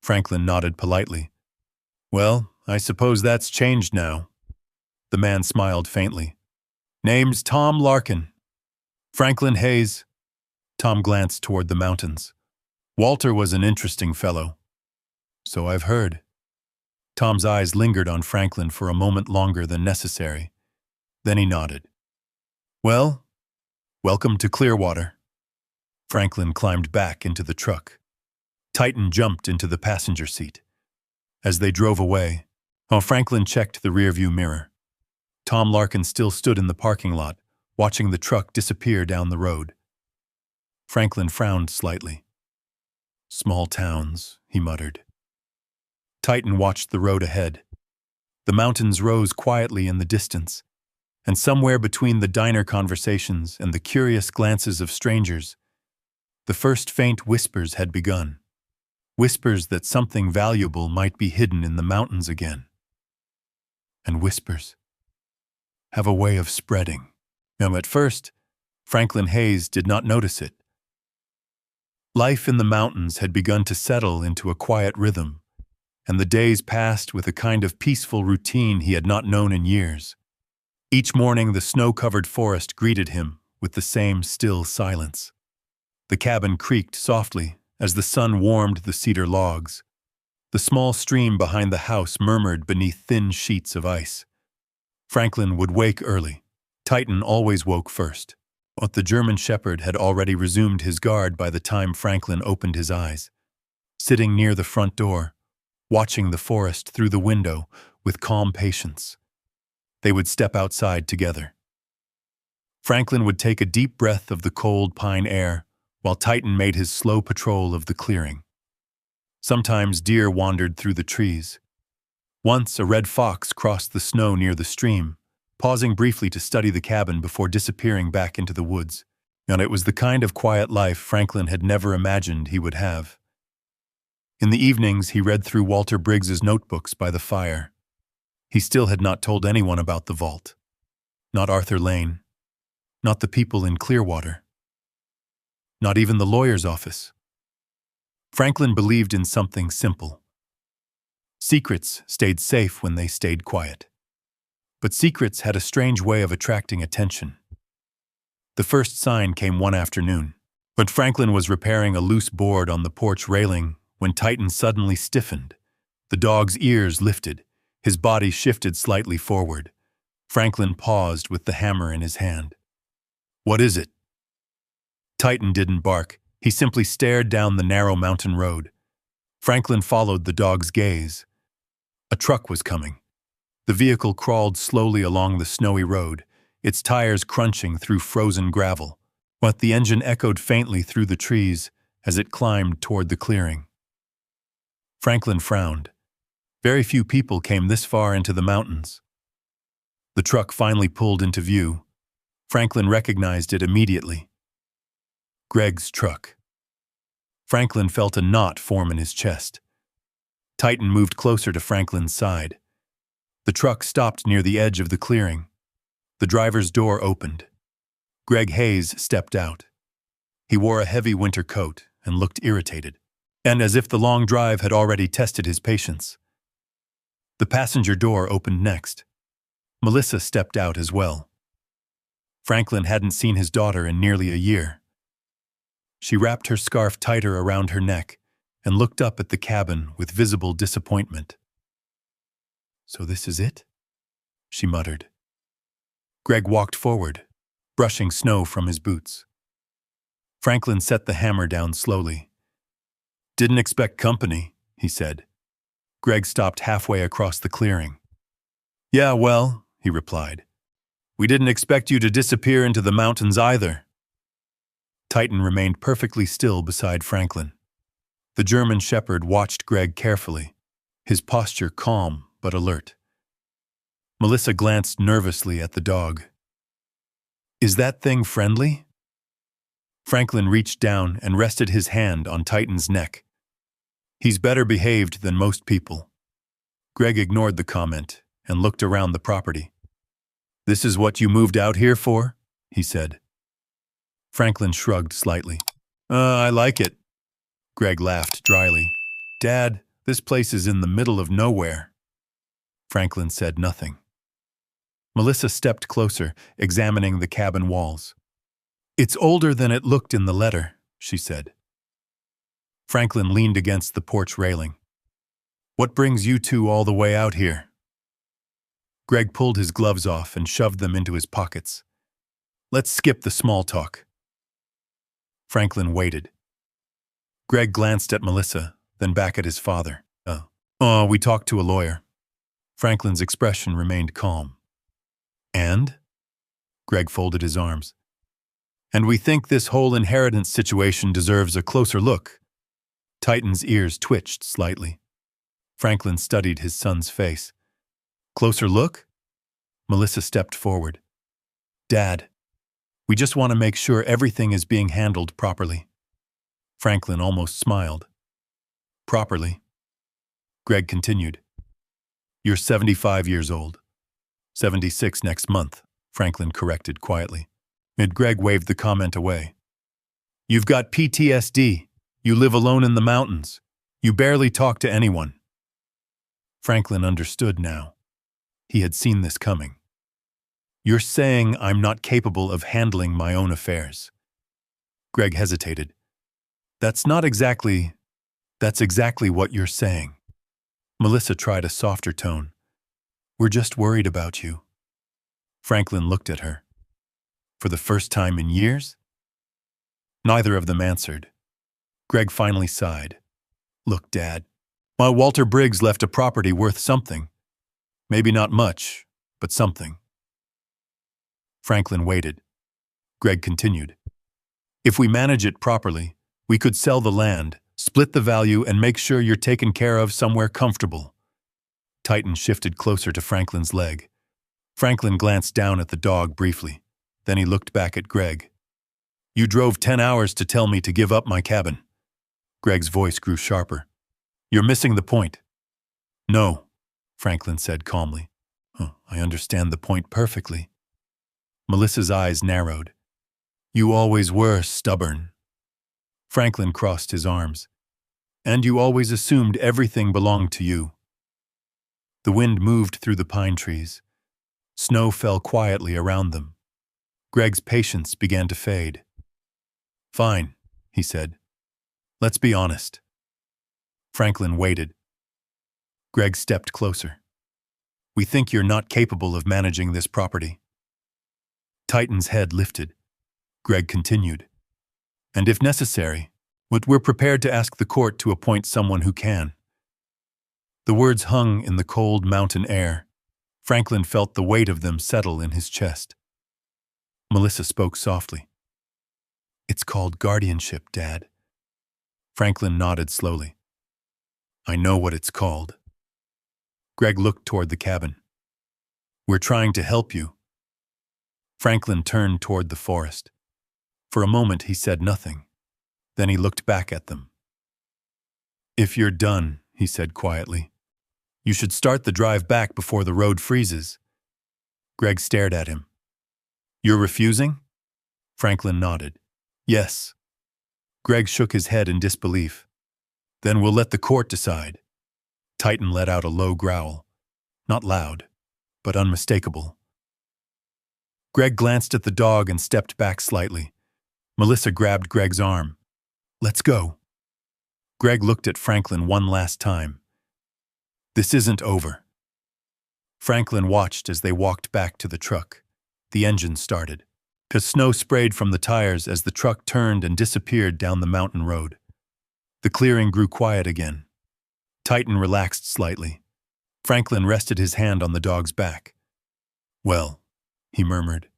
Franklin nodded politely. Well, I suppose that's changed now. The man smiled faintly. Name's Tom Larkin. Franklin Hayes. Tom glanced toward the mountains. Walter was an interesting fellow. So I've heard. Tom's eyes lingered on Franklin for a moment longer than necessary. Then he nodded. Well, welcome to Clearwater. Franklin climbed back into the truck. Titan jumped into the passenger seat. As they drove away, Franklin checked the rearview mirror. Tom Larkin still stood in the parking lot, watching the truck disappear down the road. Franklin frowned slightly. Small towns, he muttered. Titan watched the road ahead. The mountains rose quietly in the distance, and somewhere between the diner conversations and the curious glances of strangers, the first faint whispers had begun. Whispers that something valuable might be hidden in the mountains again. And whispers have a way of spreading. Now, at first, Franklin Hayes did not notice it. Life in the mountains had begun to settle into a quiet rhythm, and the days passed with a kind of peaceful routine he had not known in years. Each morning, the snow-covered forest greeted him with the same still silence. The cabin creaked softly as the sun warmed the cedar logs. The small stream behind the house murmured beneath thin sheets of ice. Franklin would wake early. Titan always woke first, but the German shepherd had already resumed his guard by the time Franklin opened his eyes. Sitting near the front door, watching the forest through the window with calm patience, they would step outside together. Franklin would take a deep breath of the cold pine air, while Titan made his slow patrol of the clearing. Sometimes deer wandered through the trees. Once a red fox crossed the snow near the stream, pausing briefly to study the cabin before disappearing back into the woods. And it was the kind of quiet life Franklin had never imagined he would have. In the evenings, he read through Walter Briggs's notebooks by the fire. He still had not told anyone about the vault. Not Arthur Lane. Not the people in Clearwater. Not even the lawyer's office. Franklin believed in something simple. Secrets stayed safe when they stayed quiet. But secrets had a strange way of attracting attention. The first sign came one afternoon, but Franklin was repairing a loose board on the porch railing when Titan suddenly stiffened. The dog's ears lifted, his body shifted slightly forward. Franklin paused with the hammer in his hand. What is it? Titan didn't bark. He simply stared down the narrow mountain road. Franklin followed the dog's gaze. A truck was coming. The vehicle crawled slowly along the snowy road, its tires crunching through frozen gravel, but the engine echoed faintly through the trees as it climbed toward the clearing. Franklin frowned. Very few people came this far into the mountains. The truck finally pulled into view. Franklin recognized it immediately. Greg's truck. Franklin felt a knot form in his chest. Titan moved closer to Franklin's side. The truck stopped near the edge of the clearing. The driver's door opened. Greg Hayes stepped out. He wore a heavy winter coat and looked irritated, and as if the long drive had already tested his patience. The passenger door opened next. Melissa stepped out as well. Franklin hadn't seen his daughter in nearly a year. She wrapped her scarf tighter around her neck and looked up at the cabin with visible disappointment. So this is it? She muttered. Greg walked forward, brushing snow from his boots. Franklin set the hammer down slowly. Didn't expect company, he said. Greg stopped halfway across the clearing. Yeah, well, he replied. We didn't expect you to disappear into the mountains either. Titan remained perfectly still beside Franklin. The German shepherd watched Greg carefully, his posture calm but alert. Melissa glanced nervously at the dog. Is that thing friendly? Franklin reached down and rested his hand on Titan's neck. He's better behaved than most people. Greg ignored the comment and looked around the property. This is what you moved out here for? He said. Franklin shrugged slightly. I like it. Greg laughed dryly. Dad, this place is in the middle of nowhere. Franklin said nothing. Melissa stepped closer, examining the cabin walls. It's older than it looked in the letter, she said. Franklin leaned against the porch railing. What brings you two all the way out here? Greg pulled his gloves off and shoved them into his pockets. Let's skip the small talk. Franklin waited. Greg glanced at Melissa, then back at his father. We talked to a lawyer. Franklin's expression remained calm. And? Greg folded his arms. And we think this whole inheritance situation deserves a closer look. Titan's ears twitched slightly. Franklin studied his son's face. Closer look? Melissa stepped forward. Dad, we just want to make sure everything is being handled properly. Franklin almost smiled. Properly? Greg continued. You're 75 years old. 76 next month, Franklin corrected quietly. Greg waved the comment away. You've got PTSD. You live alone in the mountains. You barely talk to anyone. Franklin understood now. He had seen this coming. You're saying I'm not capable of handling my own affairs. Greg hesitated. That's exactly what you're saying. Melissa tried a softer tone. We're just worried about you. Franklin looked at her. For the first time in years? Neither of them answered. Greg finally sighed. Look, Dad, my Walter Briggs left a property worth something. Maybe not much, but something. Franklin waited. Greg continued. If we manage it properly, we could sell the land, split the value, and make sure you're taken care of somewhere comfortable. Titan shifted closer to Franklin's leg. Franklin glanced down at the dog briefly. Then he looked back at Greg. You drove 10 hours to tell me to give up my cabin. Greg's voice grew sharper. You're missing the point. No, Franklin said calmly. I understand the point perfectly. Melissa's eyes narrowed. You always were stubborn. Franklin crossed his arms. And you always assumed everything belonged to you. The wind moved through the pine trees. Snow fell quietly around them. Greg's patience began to fade. Fine, he said. Let's be honest. Franklin waited. Greg stepped closer. We think you're not capable of managing this property. Titan's head lifted. Greg continued. And if necessary, we're prepared to ask the court to appoint someone who can. The words hung in the cold mountain air. Franklin felt the weight of them settle in his chest. Melissa spoke softly. It's called guardianship, Dad. Franklin nodded slowly. I know what it's called. Greg looked toward the cabin. We're trying to help you. Franklin turned toward the forest. For a moment he said nothing. Then he looked back at them. If you're done, he said quietly, you should start the drive back before the road freezes. Greg stared at him. You're refusing? Franklin nodded. Yes. Greg shook his head in disbelief. Then we'll let the court decide. Titan let out a low growl. Not loud, but unmistakable. Greg glanced at the dog and stepped back slightly. Melissa grabbed Greg's arm. Let's go. Greg looked at Franklin one last time. This isn't over. Franklin watched as they walked back to the truck. The engine started. The snow sprayed from the tires as the truck turned and disappeared down the mountain road. The clearing grew quiet again. Titan relaxed slightly. Franklin rested his hand on the dog's back. Well, he murmured.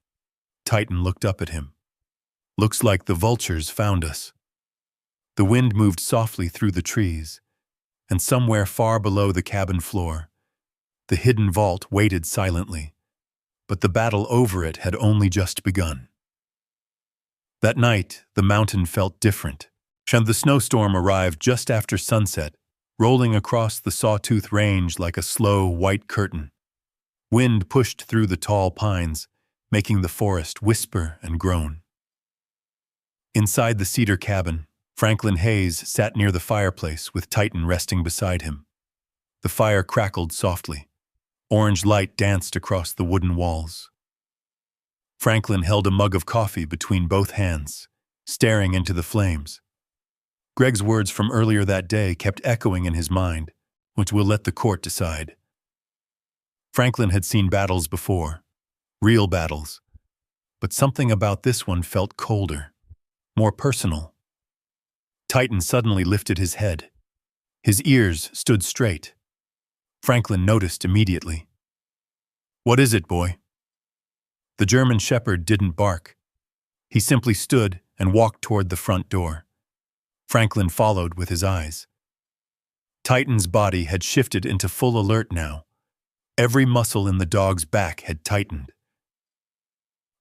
Titan looked up at him. Looks like the vultures found us. The wind moved softly through the trees, and somewhere far below the cabin floor, the hidden vault waited silently, but the battle over it had only just begun. That night, the mountain felt different, and the snowstorm arrived just after sunset, rolling across the Sawtooth Range like a slow, white curtain. Wind pushed through the tall pines, making the forest whisper and groan. Inside the cedar cabin, Franklin Hayes sat near the fireplace with Titan resting beside him. The fire crackled softly. Orange light danced across the wooden walls. Franklin held a mug of coffee between both hands, staring into the flames. Greg's words from earlier that day kept echoing in his mind, which will let the court decide. Franklin had seen battles before, real battles, but something about this one felt colder, more personal. Titan suddenly lifted his head. His ears stood straight. Franklin noticed immediately. "What is it, boy?" The German shepherd didn't bark. He simply stood and walked toward the front door. Franklin followed with his eyes. Titan's body had shifted into full alert now. Every muscle in the dog's back had tightened.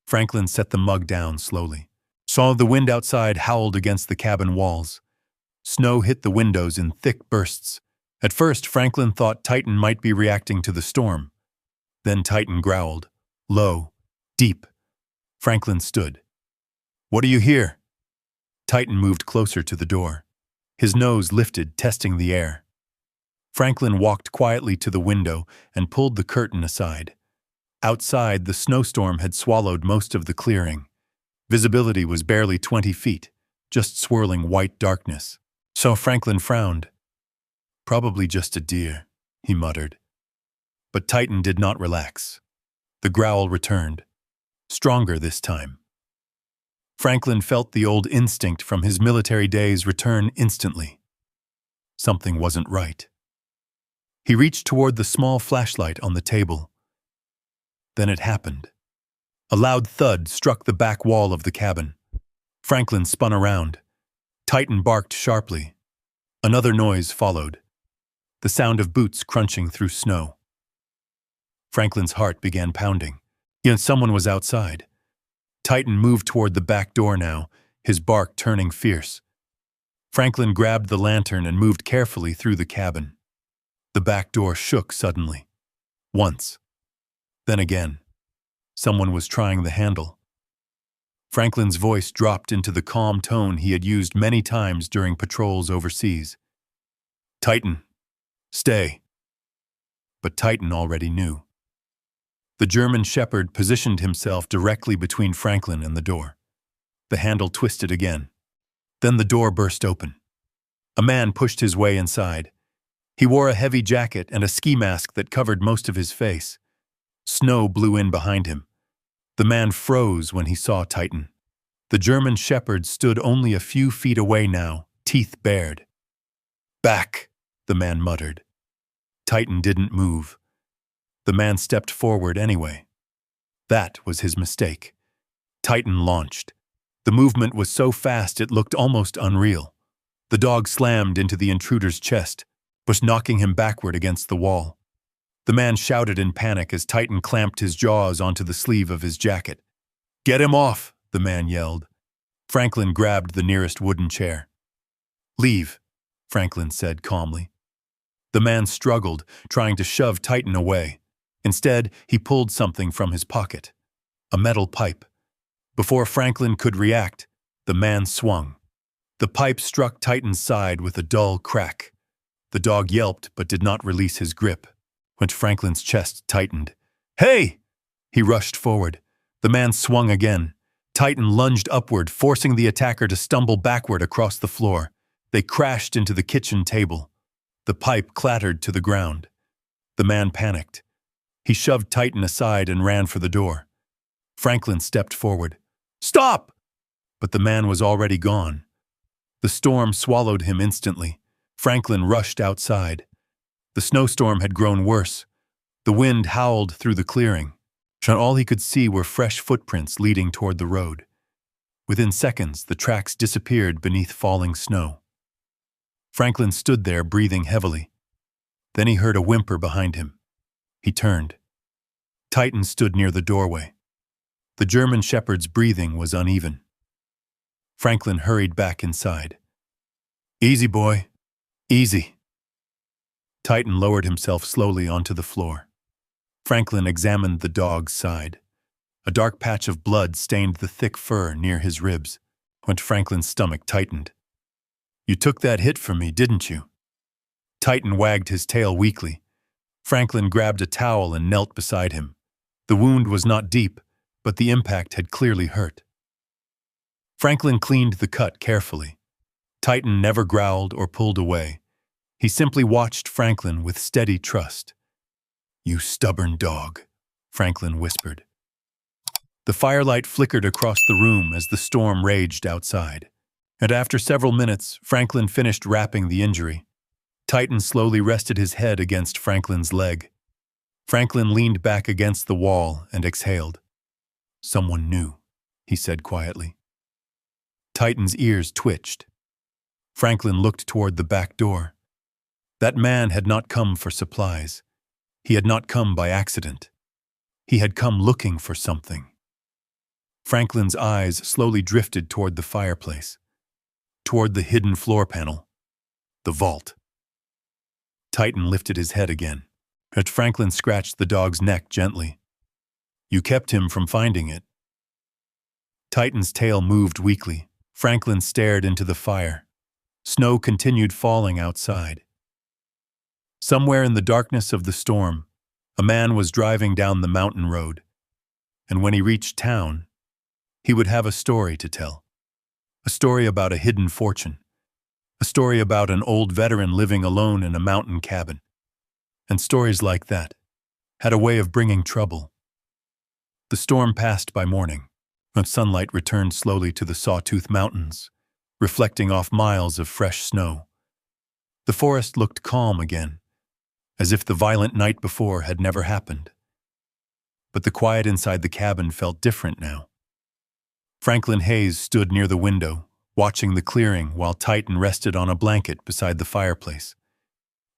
Franklin set the mug down slowly. Saw the wind outside howled against the cabin walls. Snow hit the windows in thick bursts. At first, Franklin thought Titan might be reacting to the storm. Then Titan growled, low, deep. Franklin stood. "What do you hear?" Titan moved closer to the door. His nose lifted, testing the air. Franklin walked quietly to the window and pulled the curtain aside. Outside, the snowstorm had swallowed most of the clearing. Visibility was barely 20 feet, just swirling white darkness. So Franklin frowned. "Probably just a deer," he muttered. But Titan did not relax. The growl returned, stronger this time. Franklin felt the old instinct from his military days return instantly. Something wasn't right. He reached toward the small flashlight on the table. Then it happened. A loud thud struck the back wall of the cabin. Franklin spun around. Titan barked sharply. Another noise followed. The sound of boots crunching through snow. Franklin's heart began pounding. Yet someone was outside. Titan moved toward the back door now, his bark turning fierce. Franklin grabbed the lantern and moved carefully through the cabin. The back door shook suddenly. Once. Then again. Someone was trying the handle. Franklin's voice dropped into the calm tone he had used many times during patrols overseas. "Titan, stay." But Titan already knew. The German shepherd positioned himself directly between Franklin and the door. The handle twisted again. Then the door burst open. A man pushed his way inside. He wore a heavy jacket and a ski mask that covered most of his face. Snow blew in behind him. The man froze when he saw Titan. The German shepherd stood only a few feet away now, teeth bared. "Back," the man muttered. Titan didn't move. The man stepped forward anyway. That was his mistake. Titan launched. The movement was so fast it looked almost unreal. The dog slammed into the intruder's chest, was knocking him backward against the wall. The man shouted in panic as Titan clamped his jaws onto the sleeve of his jacket. "Get him off," the man yelled. Franklin grabbed the nearest wooden chair. "Leave," Franklin said calmly. The man struggled, trying to shove Titan away. Instead, he pulled something from his pocket. A metal pipe. Before Franklin could react, the man swung. The pipe struck Titan's side with a dull crack. The dog yelped but did not release his grip, when Franklin's chest tightened. "Hey!" He rushed forward. The man swung again. Titan lunged upward, forcing the attacker to stumble backward across the floor. They crashed into the kitchen table. The pipe clattered to the ground. The man panicked. He shoved Titan aside and ran for the door. Franklin stepped forward. "Stop!" But the man was already gone. The storm swallowed him instantly. Franklin rushed outside. The snowstorm had grown worse. The wind howled through the clearing. All he could see were fresh footprints leading toward the road. Within seconds, the tracks disappeared beneath falling snow. Franklin stood there, breathing heavily. Then he heard a whimper behind him. He turned. Titan stood near the doorway. The German shepherd's breathing was uneven. Franklin hurried back inside. "Easy, boy. Easy." Titan lowered himself slowly onto the floor. Franklin examined the dog's side. A dark patch of blood stained the thick fur near his ribs. Franklin's stomach tightened. "You took that hit from me, didn't you?" Titan wagged his tail weakly. Franklin grabbed a towel and knelt beside him. The wound was not deep, but the impact had clearly hurt. Franklin cleaned the cut carefully. Titan never growled or pulled away. He simply watched Franklin with steady trust. "You stubborn dog," Franklin whispered. The firelight flickered across the room as the storm raged outside. And after several minutes, Franklin finished wrapping the injury. Titan slowly rested his head against Franklin's leg. Franklin leaned back against the wall and exhaled. "Someone new," he said quietly. Titan's ears twitched. Franklin looked toward the back door. That man had not come for supplies. He had not come by accident. He had come looking for something. Franklin's eyes slowly drifted toward the fireplace, toward the hidden floor panel, the vault. Titan lifted his head again. But Franklin scratched the dog's neck gently. "You kept him from finding it." Titan's tail moved weakly. Franklin stared into the fire. Snow continued falling outside. Somewhere in the darkness of the storm, a man was driving down the mountain road. And when he reached town, he would have a story to tell. A story about a hidden fortune. A story about an old veteran living alone in a mountain cabin. And stories like that had a way of bringing trouble. The storm passed by morning, when sunlight returned slowly to the Sawtooth Mountains, reflecting off miles of fresh snow. The forest looked calm again, as if the violent night before had never happened. But the quiet inside the cabin felt different now. Franklin Hayes stood near the window, watching the clearing while Titan rested on a blanket beside the fireplace.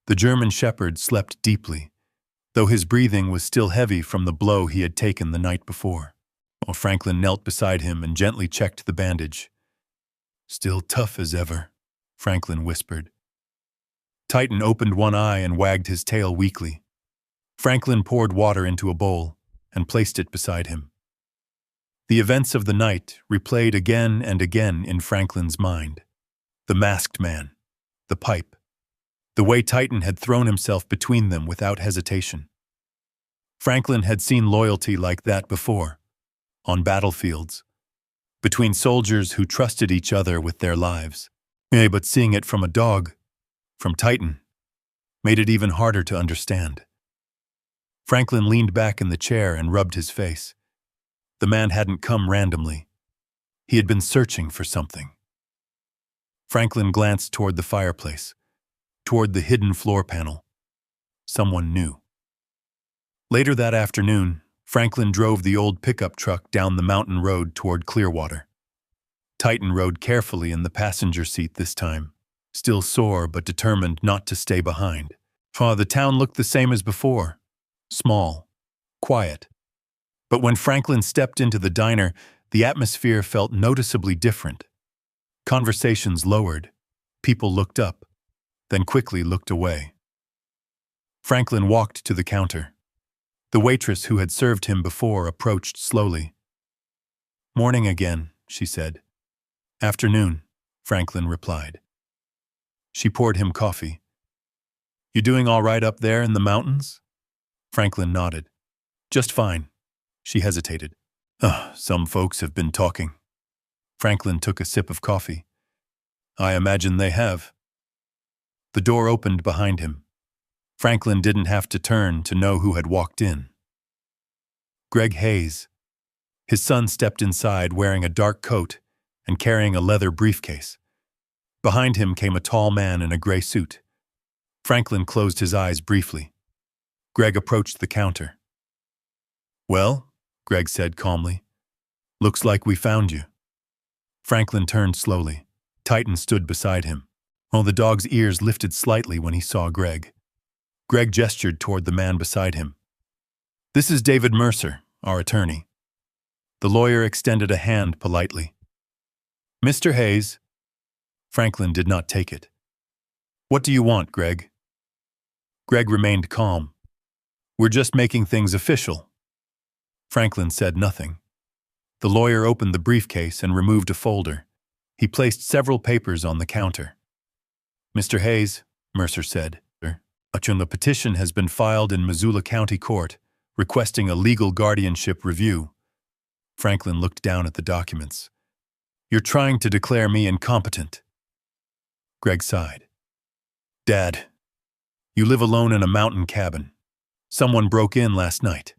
The German shepherd slept deeply, though his breathing was still heavy from the blow he had taken the night before. While Franklin knelt beside him and gently checked the bandage. "Still tough as ever," Franklin whispered. Titan opened one eye and wagged his tail weakly. Franklin poured water into a bowl and placed it beside him. The events of the night replayed again and again in Franklin's mind. The masked man, the pipe, the way Titan had thrown himself between them without hesitation. Franklin had seen loyalty like that before, on battlefields, between soldiers who trusted each other with their lives. But seeing it from a dog, from Titan, made it even harder to understand. Franklin leaned back in the chair and rubbed his face. The man hadn't come randomly. He had been searching for something. Franklin glanced toward the fireplace, toward the hidden floor panel. Someone new. Later that afternoon, Franklin drove the old pickup truck down the mountain road toward Clearwater. Titan rode carefully in the passenger seat this time, still sore but determined not to stay behind. The town looked the same as before, small, quiet. But when Franklin stepped into the diner, the atmosphere felt noticeably different. Conversations lowered, people looked up, then quickly looked away. Franklin walked to the counter. The waitress who had served him before approached slowly. "Morning again," she said. "Afternoon," Franklin replied. She poured him coffee. "You doing all right up there in the mountains?" Franklin nodded. "Just fine." She hesitated. Some folks have been talking." Franklin took a sip of coffee. "I imagine they have." The door opened behind him. Franklin didn't have to turn to know who had walked in. Greg Hayes. His son stepped inside wearing a dark coat and carrying a leather briefcase. Behind him came a tall man in a gray suit. Franklin closed his eyes briefly. Greg approached the counter. "Well," Greg said calmly, "looks like we found you." Franklin turned slowly. Titan stood beside him. The dog's ears lifted slightly when he saw Greg. Greg gestured toward the man beside him. "This is David Mercer, our attorney." The lawyer extended a hand politely. "Mr. Hayes." Franklin did not take it. "What do you want, Greg?" Greg remained calm. We're just making things official. Franklin said nothing. The lawyer opened the briefcase and removed a folder. He placed several papers on the counter. Mr. Hayes, Mercer said, the petition has been filed in Missoula County Court, requesting a legal guardianship review. Franklin looked down at the documents. You're trying to declare me incompetent. Greg sighed. Dad, you live alone in a mountain cabin. Someone broke in last night.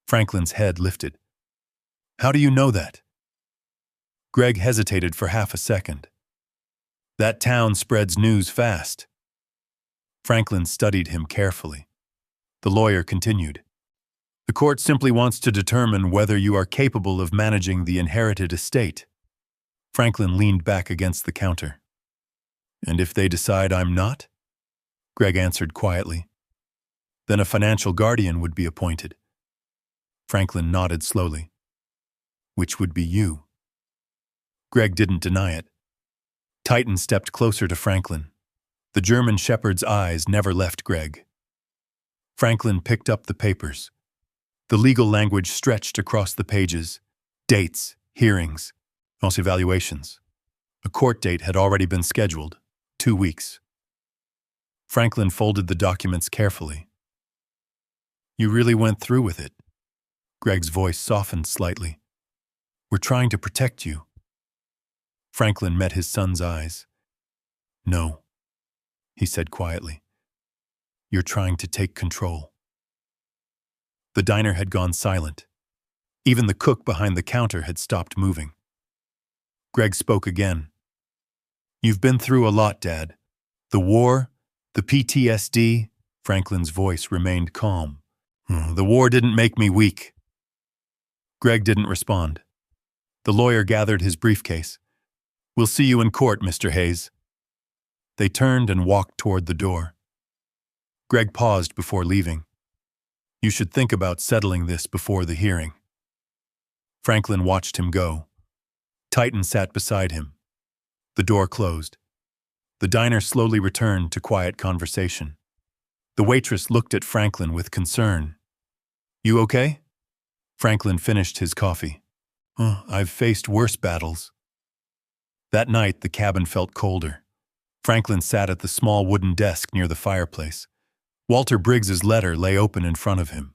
Franklin's head lifted. How do you know that? Greg hesitated for half a second. That town spreads news fast. Franklin studied him carefully. The lawyer continued. The court simply wants to determine whether you are capable of managing the inherited estate. Franklin leaned back against the counter. And if they decide I'm not? Greg answered quietly. Then a financial guardian would be appointed. Franklin nodded slowly. Which would be you. Greg didn't deny it. Titan stepped closer to Franklin. The German shepherd's eyes never left Greg. Franklin picked up the papers. The legal language stretched across the pages. Dates, hearings, also evaluations. A court date had already been scheduled, 2 weeks. Franklin folded the documents carefully. You really went through with it. Greg's voice softened slightly. We're trying to protect you. Franklin met his son's eyes. No, he said quietly. You're trying to take control. The diner had gone silent. Even the cook behind the counter had stopped moving. Greg spoke again. You've been through a lot, Dad. The war, the PTSD. Franklin's voice remained calm. The war didn't make me weak. Greg didn't respond. The lawyer gathered his briefcase. We'll see you in court, Mr. Hayes. They turned and walked toward the door. Greg paused before leaving. You should think about settling this before the hearing. Franklin watched him go. Titan sat beside him. The door closed. The diner slowly returned to quiet conversation. The waitress looked at Franklin with concern. You okay? Franklin finished his coffee. I've faced worse battles. That night, the cabin felt colder. Franklin sat at the small wooden desk near the fireplace. Walter Briggs's letter lay open in front of him.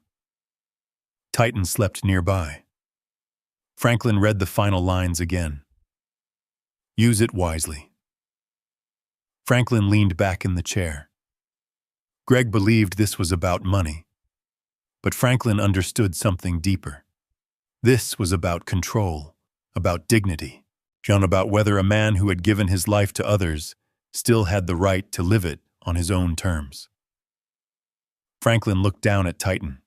Titan slept nearby. Franklin read the final lines again. Use it wisely. Franklin leaned back in the chair. Greg believed this was about money. But Franklin understood something deeper. This was about control, about dignity, and about whether a man who had given his life to others still had the right to live it on his own terms. Franklin looked down at Titan.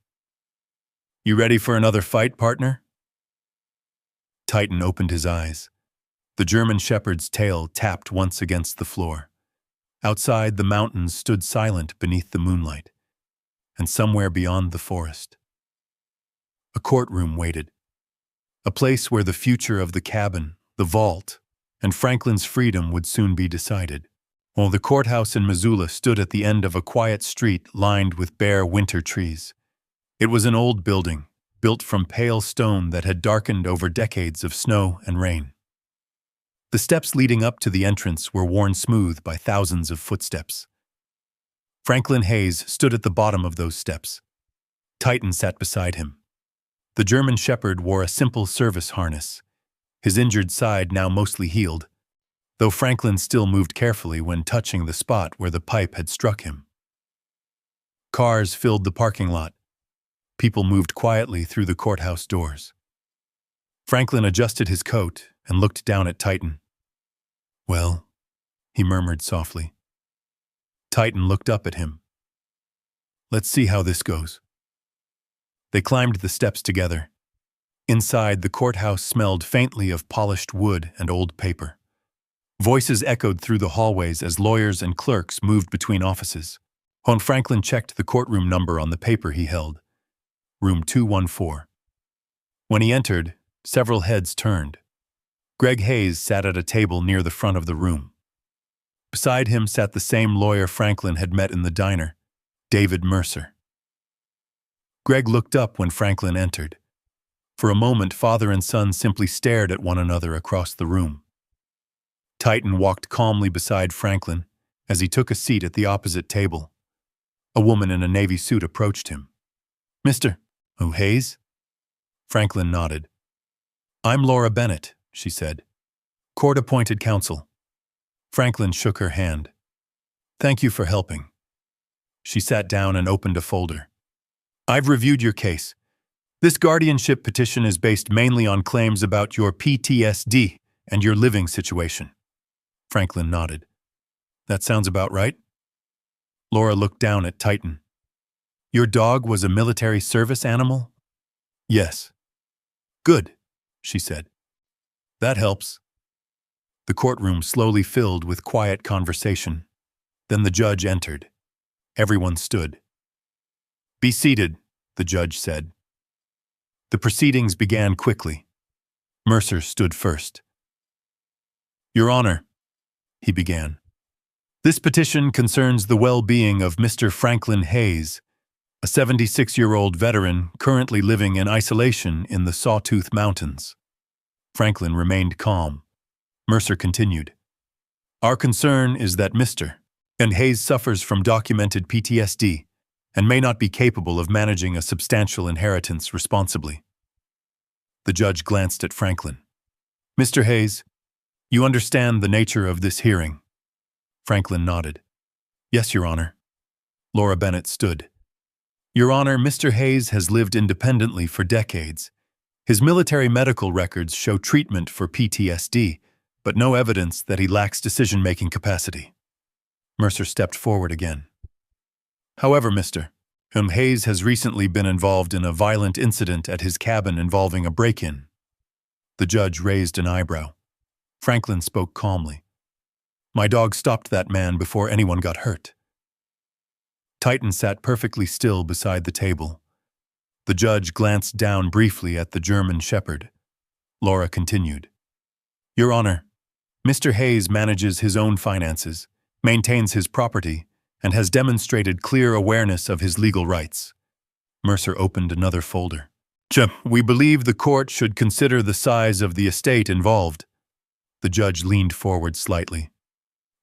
You ready for another fight, partner? Titan opened his eyes. The German shepherd's tail tapped once against the floor. Outside, the mountains stood silent beneath the moonlight, and somewhere beyond the forest, a courtroom waited, a place where the future of the cabin, the vault, and Franklin's freedom would soon be decided. While the courthouse in Missoula stood at the end of a quiet street lined with bare winter trees. It was an old building, built from pale stone that had darkened over decades of snow and rain. The steps leading up to the entrance were worn smooth by thousands of footsteps. Franklin Hayes stood at the bottom of those steps. Titan sat beside him. The German shepherd wore a simple service harness, his injured side now mostly healed, though Franklin still moved carefully when touching the spot where the pipe had struck him. Cars filled the parking lot. People moved quietly through the courthouse doors. Franklin adjusted his coat and looked down at Titan. Well, he murmured softly. Titan looked up at him. Let's see how this goes. They climbed the steps together. Inside, the courthouse smelled faintly of polished wood and old paper. Voices echoed through the hallways as lawyers and clerks moved between offices. Franklin checked the courtroom number on the paper he held. Room 214. When he entered, several heads turned. Greg Hayes sat at a table near the front of the room. Beside him sat the same lawyer Franklin had met in the diner, David Mercer. Greg looked up when Franklin entered. For a moment, father and son simply stared at one another across the room. Titan walked calmly beside Franklin as he took a seat at the opposite table. A woman in a navy suit approached him. "Mr. Hayes?" Franklin nodded. "I'm Laura Bennett," she said. "Court-appointed counsel." Franklin shook her hand. "Thank you for helping." She sat down and opened a folder. "I've reviewed your case. This guardianship petition is based mainly on claims about your PTSD and your living situation." Franklin nodded. "That sounds about right." Laura looked down at Titan. "Your dog was a military service animal?" "Yes." "Good," she said. "That helps." The courtroom slowly filled with quiet conversation. Then the judge entered. Everyone stood. "Be seated," the judge said. The proceedings began quickly. Mercer stood first. "Your Honor," he began, "this petition concerns the well-being of Mr. Franklin Hayes, a 76-year-old veteran currently living in isolation in the Sawtooth Mountains." Franklin remained calm. Mercer continued, "Our concern is that Mr. Hayes suffers from documented PTSD and may not be capable of managing a substantial inheritance responsibly." The judge glanced at Franklin. "Mr. Hayes, you understand the nature of this hearing?" Franklin nodded. "Yes, Your Honor." Laura Bennett stood. "Your Honor, Mr. Hayes has lived independently for decades. His military medical records show treatment for PTSD, but no evidence that he lacks decision-making capacity." Mercer stepped forward again. "However, Mr. Hayes has recently been involved in a violent incident at his cabin involving a break-in." The judge raised an eyebrow. Franklin spoke calmly. "My dog stopped that man before anyone got hurt." Titan sat perfectly still beside the table. The judge glanced down briefly at the German shepherd. Laura continued, "Your Honor, Mr. Hayes manages his own finances, maintains his property, and has demonstrated clear awareness of his legal rights." Mercer opened another folder. "We believe the court should consider the size of the estate involved." The judge leaned forward slightly.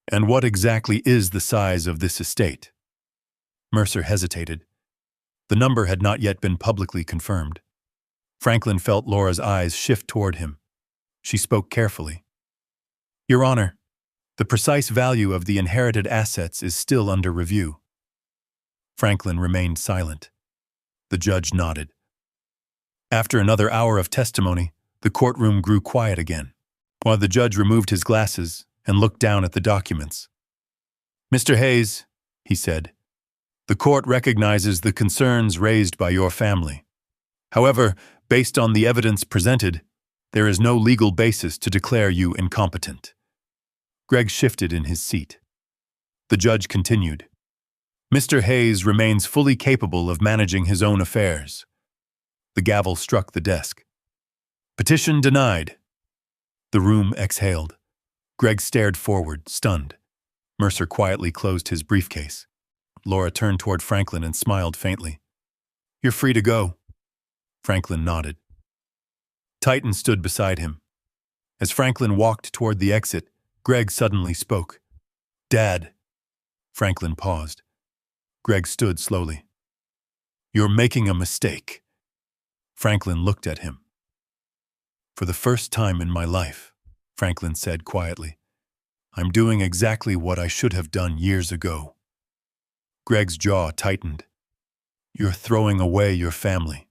"And what exactly is the size of this estate?" Mercer hesitated. The number had not yet been publicly confirmed. Franklin felt Laura's eyes shift toward him. She spoke carefully. "Your Honor, the precise value of the inherited assets is still under review." Franklin remained silent. The judge nodded. After another hour of testimony, the courtroom grew quiet again, while the judge removed his glasses and looked down at the documents. "Mr. Hayes," he said, "the court recognizes the concerns raised by your family. However, based on the evidence presented, there is no legal basis to declare you incompetent." Greg shifted in his seat. The judge continued, "Mr. Hayes remains fully capable of managing his own affairs." The gavel struck the desk. "Petition denied." The room exhaled. Greg stared forward, stunned. Mercer quietly closed his briefcase. Laura turned toward Franklin and smiled faintly. "You're free to go." Franklin nodded. Titan stood beside him. As Franklin walked toward the exit, Greg suddenly spoke. "Dad." Franklin paused. Greg stood slowly. "You're making a mistake." Franklin looked at him. "For the first time in my life," Franklin said quietly, "I'm doing exactly what I should have done years ago." Greg's jaw tightened. "You're throwing away your family."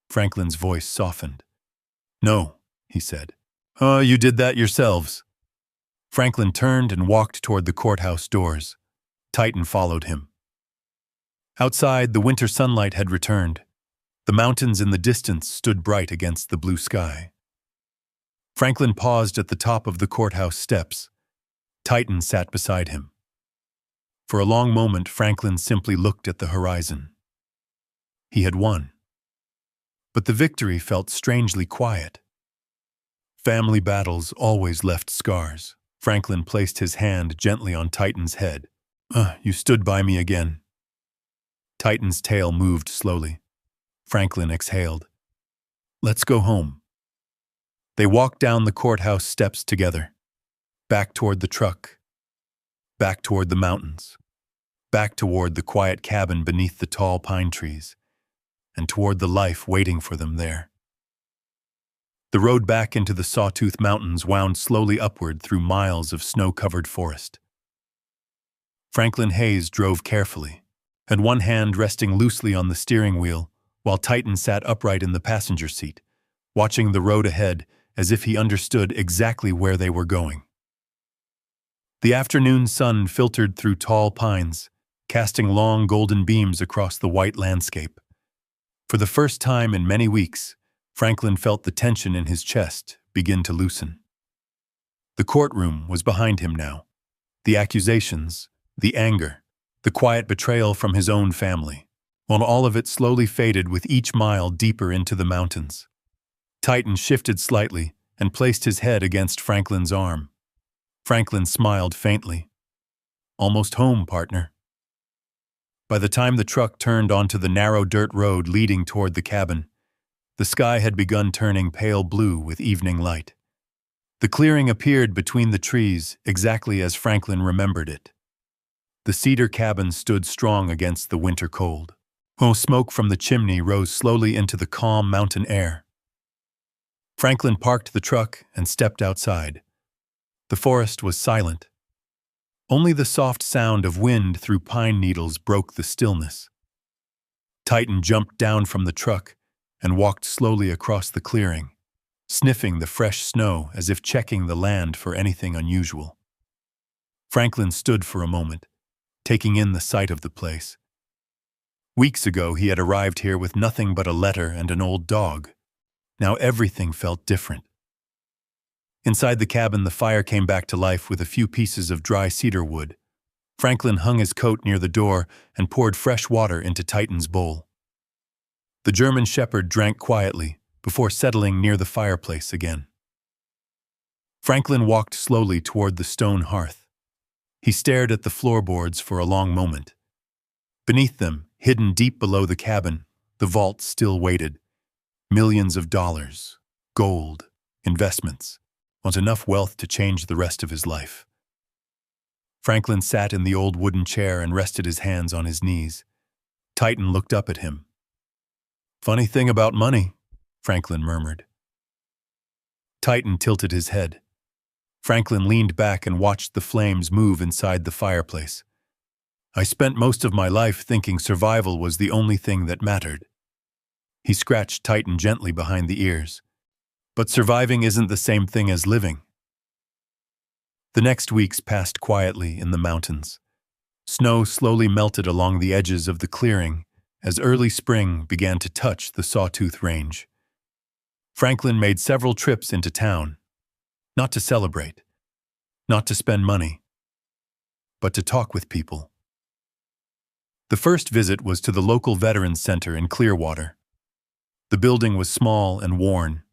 Franklin's voice softened. "No," he said. You did that yourselves." Franklin turned and walked toward the courthouse doors. Titan followed him. Outside, the winter sunlight had returned. The mountains in the distance stood bright against the blue sky. Franklin paused at the top of the courthouse steps. Titan sat beside him. For a long moment, Franklin simply looked at the horizon. He had won. But the victory felt strangely quiet. Family battles always left scars. Franklin placed his hand gently on Titan's head. You stood by me again." Titan's tail moved slowly. Franklin exhaled. Let's go home. They walked down the courthouse steps together, back toward the truck, back toward the mountains, back toward the quiet cabin beneath the tall pine trees, and toward the life waiting for them there. The road back into the Sawtooth Mountains wound slowly upward through miles of snow-covered forest. Franklin Hayes drove carefully, and one hand resting loosely on the steering wheel, while Titan sat upright in the passenger seat, watching the road ahead as if he understood exactly where they were going. The afternoon sun filtered through tall pines, casting long golden beams across the white landscape. For the first time in many weeks, Franklin felt the tension in his chest begin to loosen. The courtroom was behind him now. The accusations, the anger, the quiet betrayal from his own family, while all of it slowly faded with each mile deeper into the mountains. Titan shifted slightly and placed his head against Franklin's arm. Franklin smiled faintly. Almost home, partner. By the time the truck turned onto the narrow dirt road leading toward the cabin, the sky had begun turning pale blue with evening light. The clearing appeared between the trees exactly as Franklin remembered it. The cedar cabin stood strong against the winter cold, while smoke from the chimney rose slowly into the calm mountain air. Franklin parked the truck and stepped outside. The forest was silent. Only the soft sound of wind through pine needles broke the stillness. Titan jumped down from the truck and walked slowly across the clearing, sniffing the fresh snow as if checking the land for anything unusual. Franklin stood for a moment, taking in the sight of the place. Weeks ago he had arrived here with nothing but a letter and an old dog. Now everything felt different. Inside the cabin, the fire came back to life with a few pieces of dry cedar wood. Franklin hung his coat near the door and poured fresh water into Titan's bowl. The German shepherd drank quietly before settling near the fireplace again. Franklin walked slowly toward the stone hearth. He stared at the floorboards for a long moment. Beneath them, hidden deep below the cabin, the vault still waited. Millions of dollars, gold, investments, was enough wealth to change the rest of his life. Franklin sat in the old wooden chair and rested his hands on his knees. Titan looked up at him. "Funny thing about money," Franklin murmured. Titan tilted his head. Franklin leaned back and watched the flames move inside the fireplace. "I spent most of my life thinking survival was the only thing that mattered." He scratched Titan gently behind the ears. "But surviving isn't the same thing as living." The next weeks passed quietly in the mountains. Snow slowly melted along the edges of the clearing as early spring began to touch the Sawtooth Range. Franklin made several trips into town, not to celebrate, not to spend money, but to talk with people. The first visit was to the local Veterans Center in Clearwater. The building was small and worn.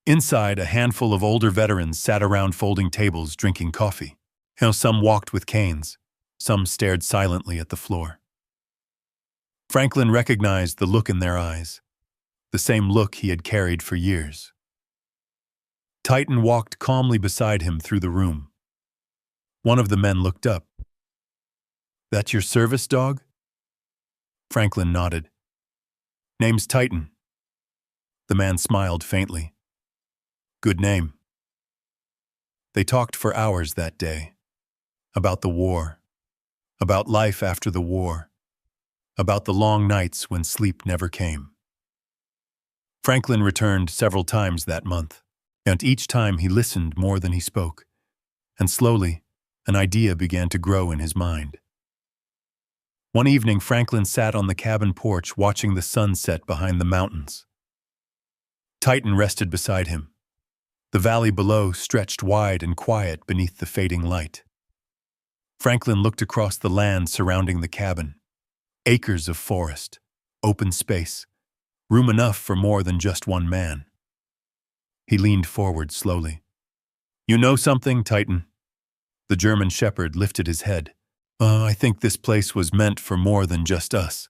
Inside, a handful of older veterans sat around folding tables drinking coffee. Some walked with canes, some stared silently at the floor. Franklin recognized the look in their eyes, the same look he had carried for years. Titan walked calmly beside him through the room. One of the men looked up. "That your service dog?" Franklin nodded. "Name's Titan." The man smiled faintly. "Good name." They talked for hours that day. About the war. About life after the war. About the long nights when sleep never came. Franklin returned several times that month, and each time he listened more than he spoke. And slowly, an idea began to grow in his mind. One evening, Franklin sat on the cabin porch watching the sun set behind the mountains. Titan rested beside him. The valley below stretched wide and quiet beneath the fading light. Franklin looked across the land surrounding the cabin. Acres of forest, open space, room enough for more than just one man. He leaned forward slowly. "You know something, Titan?" The German shepherd lifted his head. I think this place was meant for more than just us."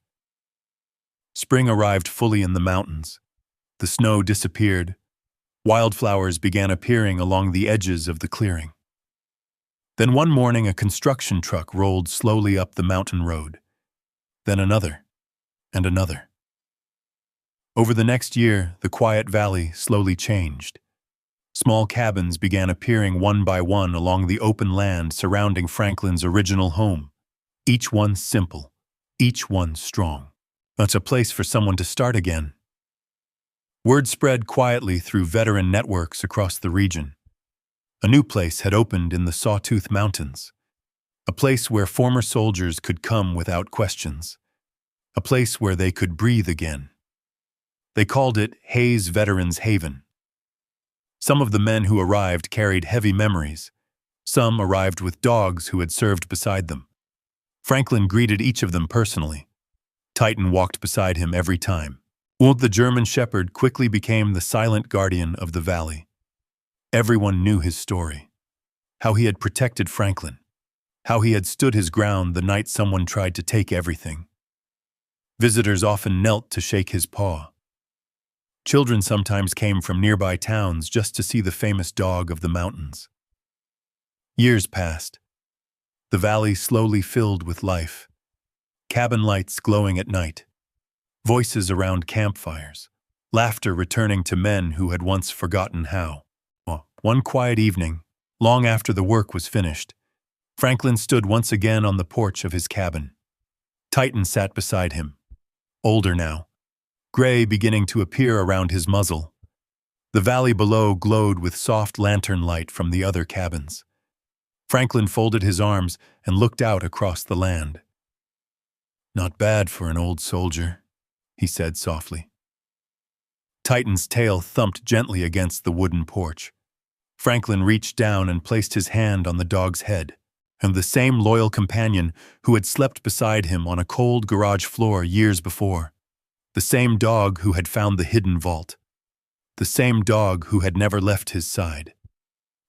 Spring arrived fully in the mountains. The snow disappeared. Wildflowers began appearing along the edges of the clearing. Then one morning a construction truck rolled slowly up the mountain road. Then another, and another. Over the next year, the quiet valley slowly changed. Small cabins began appearing one by one along the open land surrounding Franklin's original home. Each one simple, each one strong. That's a place for someone to start again. Word spread quietly through veteran networks across the region. A new place had opened in the Sawtooth Mountains. A place where former soldiers could come without questions. A place where they could breathe again. They called it Hayes Veterans Haven. Some of the men who arrived carried heavy memories. Some arrived with dogs who had served beside them. Franklin greeted each of them personally. Titan walked beside him every time. Ulf the German shepherd quickly became the silent guardian of the valley. Everyone knew his story. How he had protected Franklin. How he had stood his ground the night someone tried to take everything. Visitors often knelt to shake his paw. Children sometimes came from nearby towns just to see the famous dog of the mountains. Years passed. The valley slowly filled with life. Cabin lights glowing at night. Voices around campfires. Laughter returning to men who had once forgotten how. One quiet evening, long after the work was finished, Franklin stood once again on the porch of his cabin. Titan sat beside him. Older now. Gray beginning to appear around his muzzle. The valley below glowed with soft lantern light from the other cabins. Franklin folded his arms and looked out across the land. "Not bad for an old soldier," he said softly. Titan's tail thumped gently against the wooden porch. Franklin reached down and placed his hand on the dog's head, and the same loyal companion who had slept beside him on a cold garage floor years before. The same dog who had found the hidden vault. The same dog who had never left his side.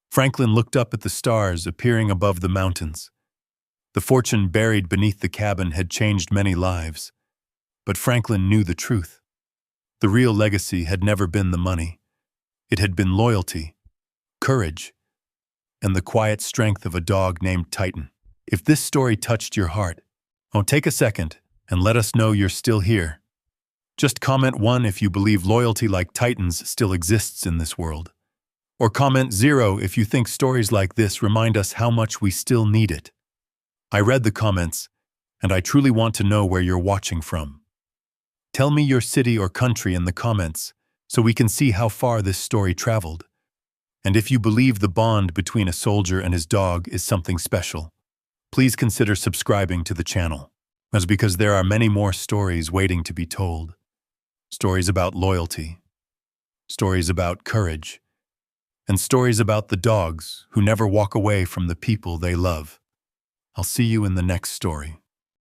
Franklin looked up at the stars appearing above the mountains. The fortune buried beneath the cabin had changed many lives. But Franklin knew the truth. The real legacy had never been the money. It had been loyalty, courage, and the quiet strength of a dog named Titan. If this story touched your heart, take a second and let us know you're still here. Just comment 1 if you believe loyalty like Titan's still exists in this world. Or comment 0 if you think stories like this remind us how much we still need it. I read the comments, and I truly want to know where you're watching from. Tell me your city or country in the comments so we can see how far this story traveled. And if you believe the bond between a soldier and his dog is something special, please consider subscribing to the channel. That's because there are many more stories waiting to be told. Stories about loyalty, stories about courage, and stories about the dogs who never walk away from the people they love. I'll see you in the next story.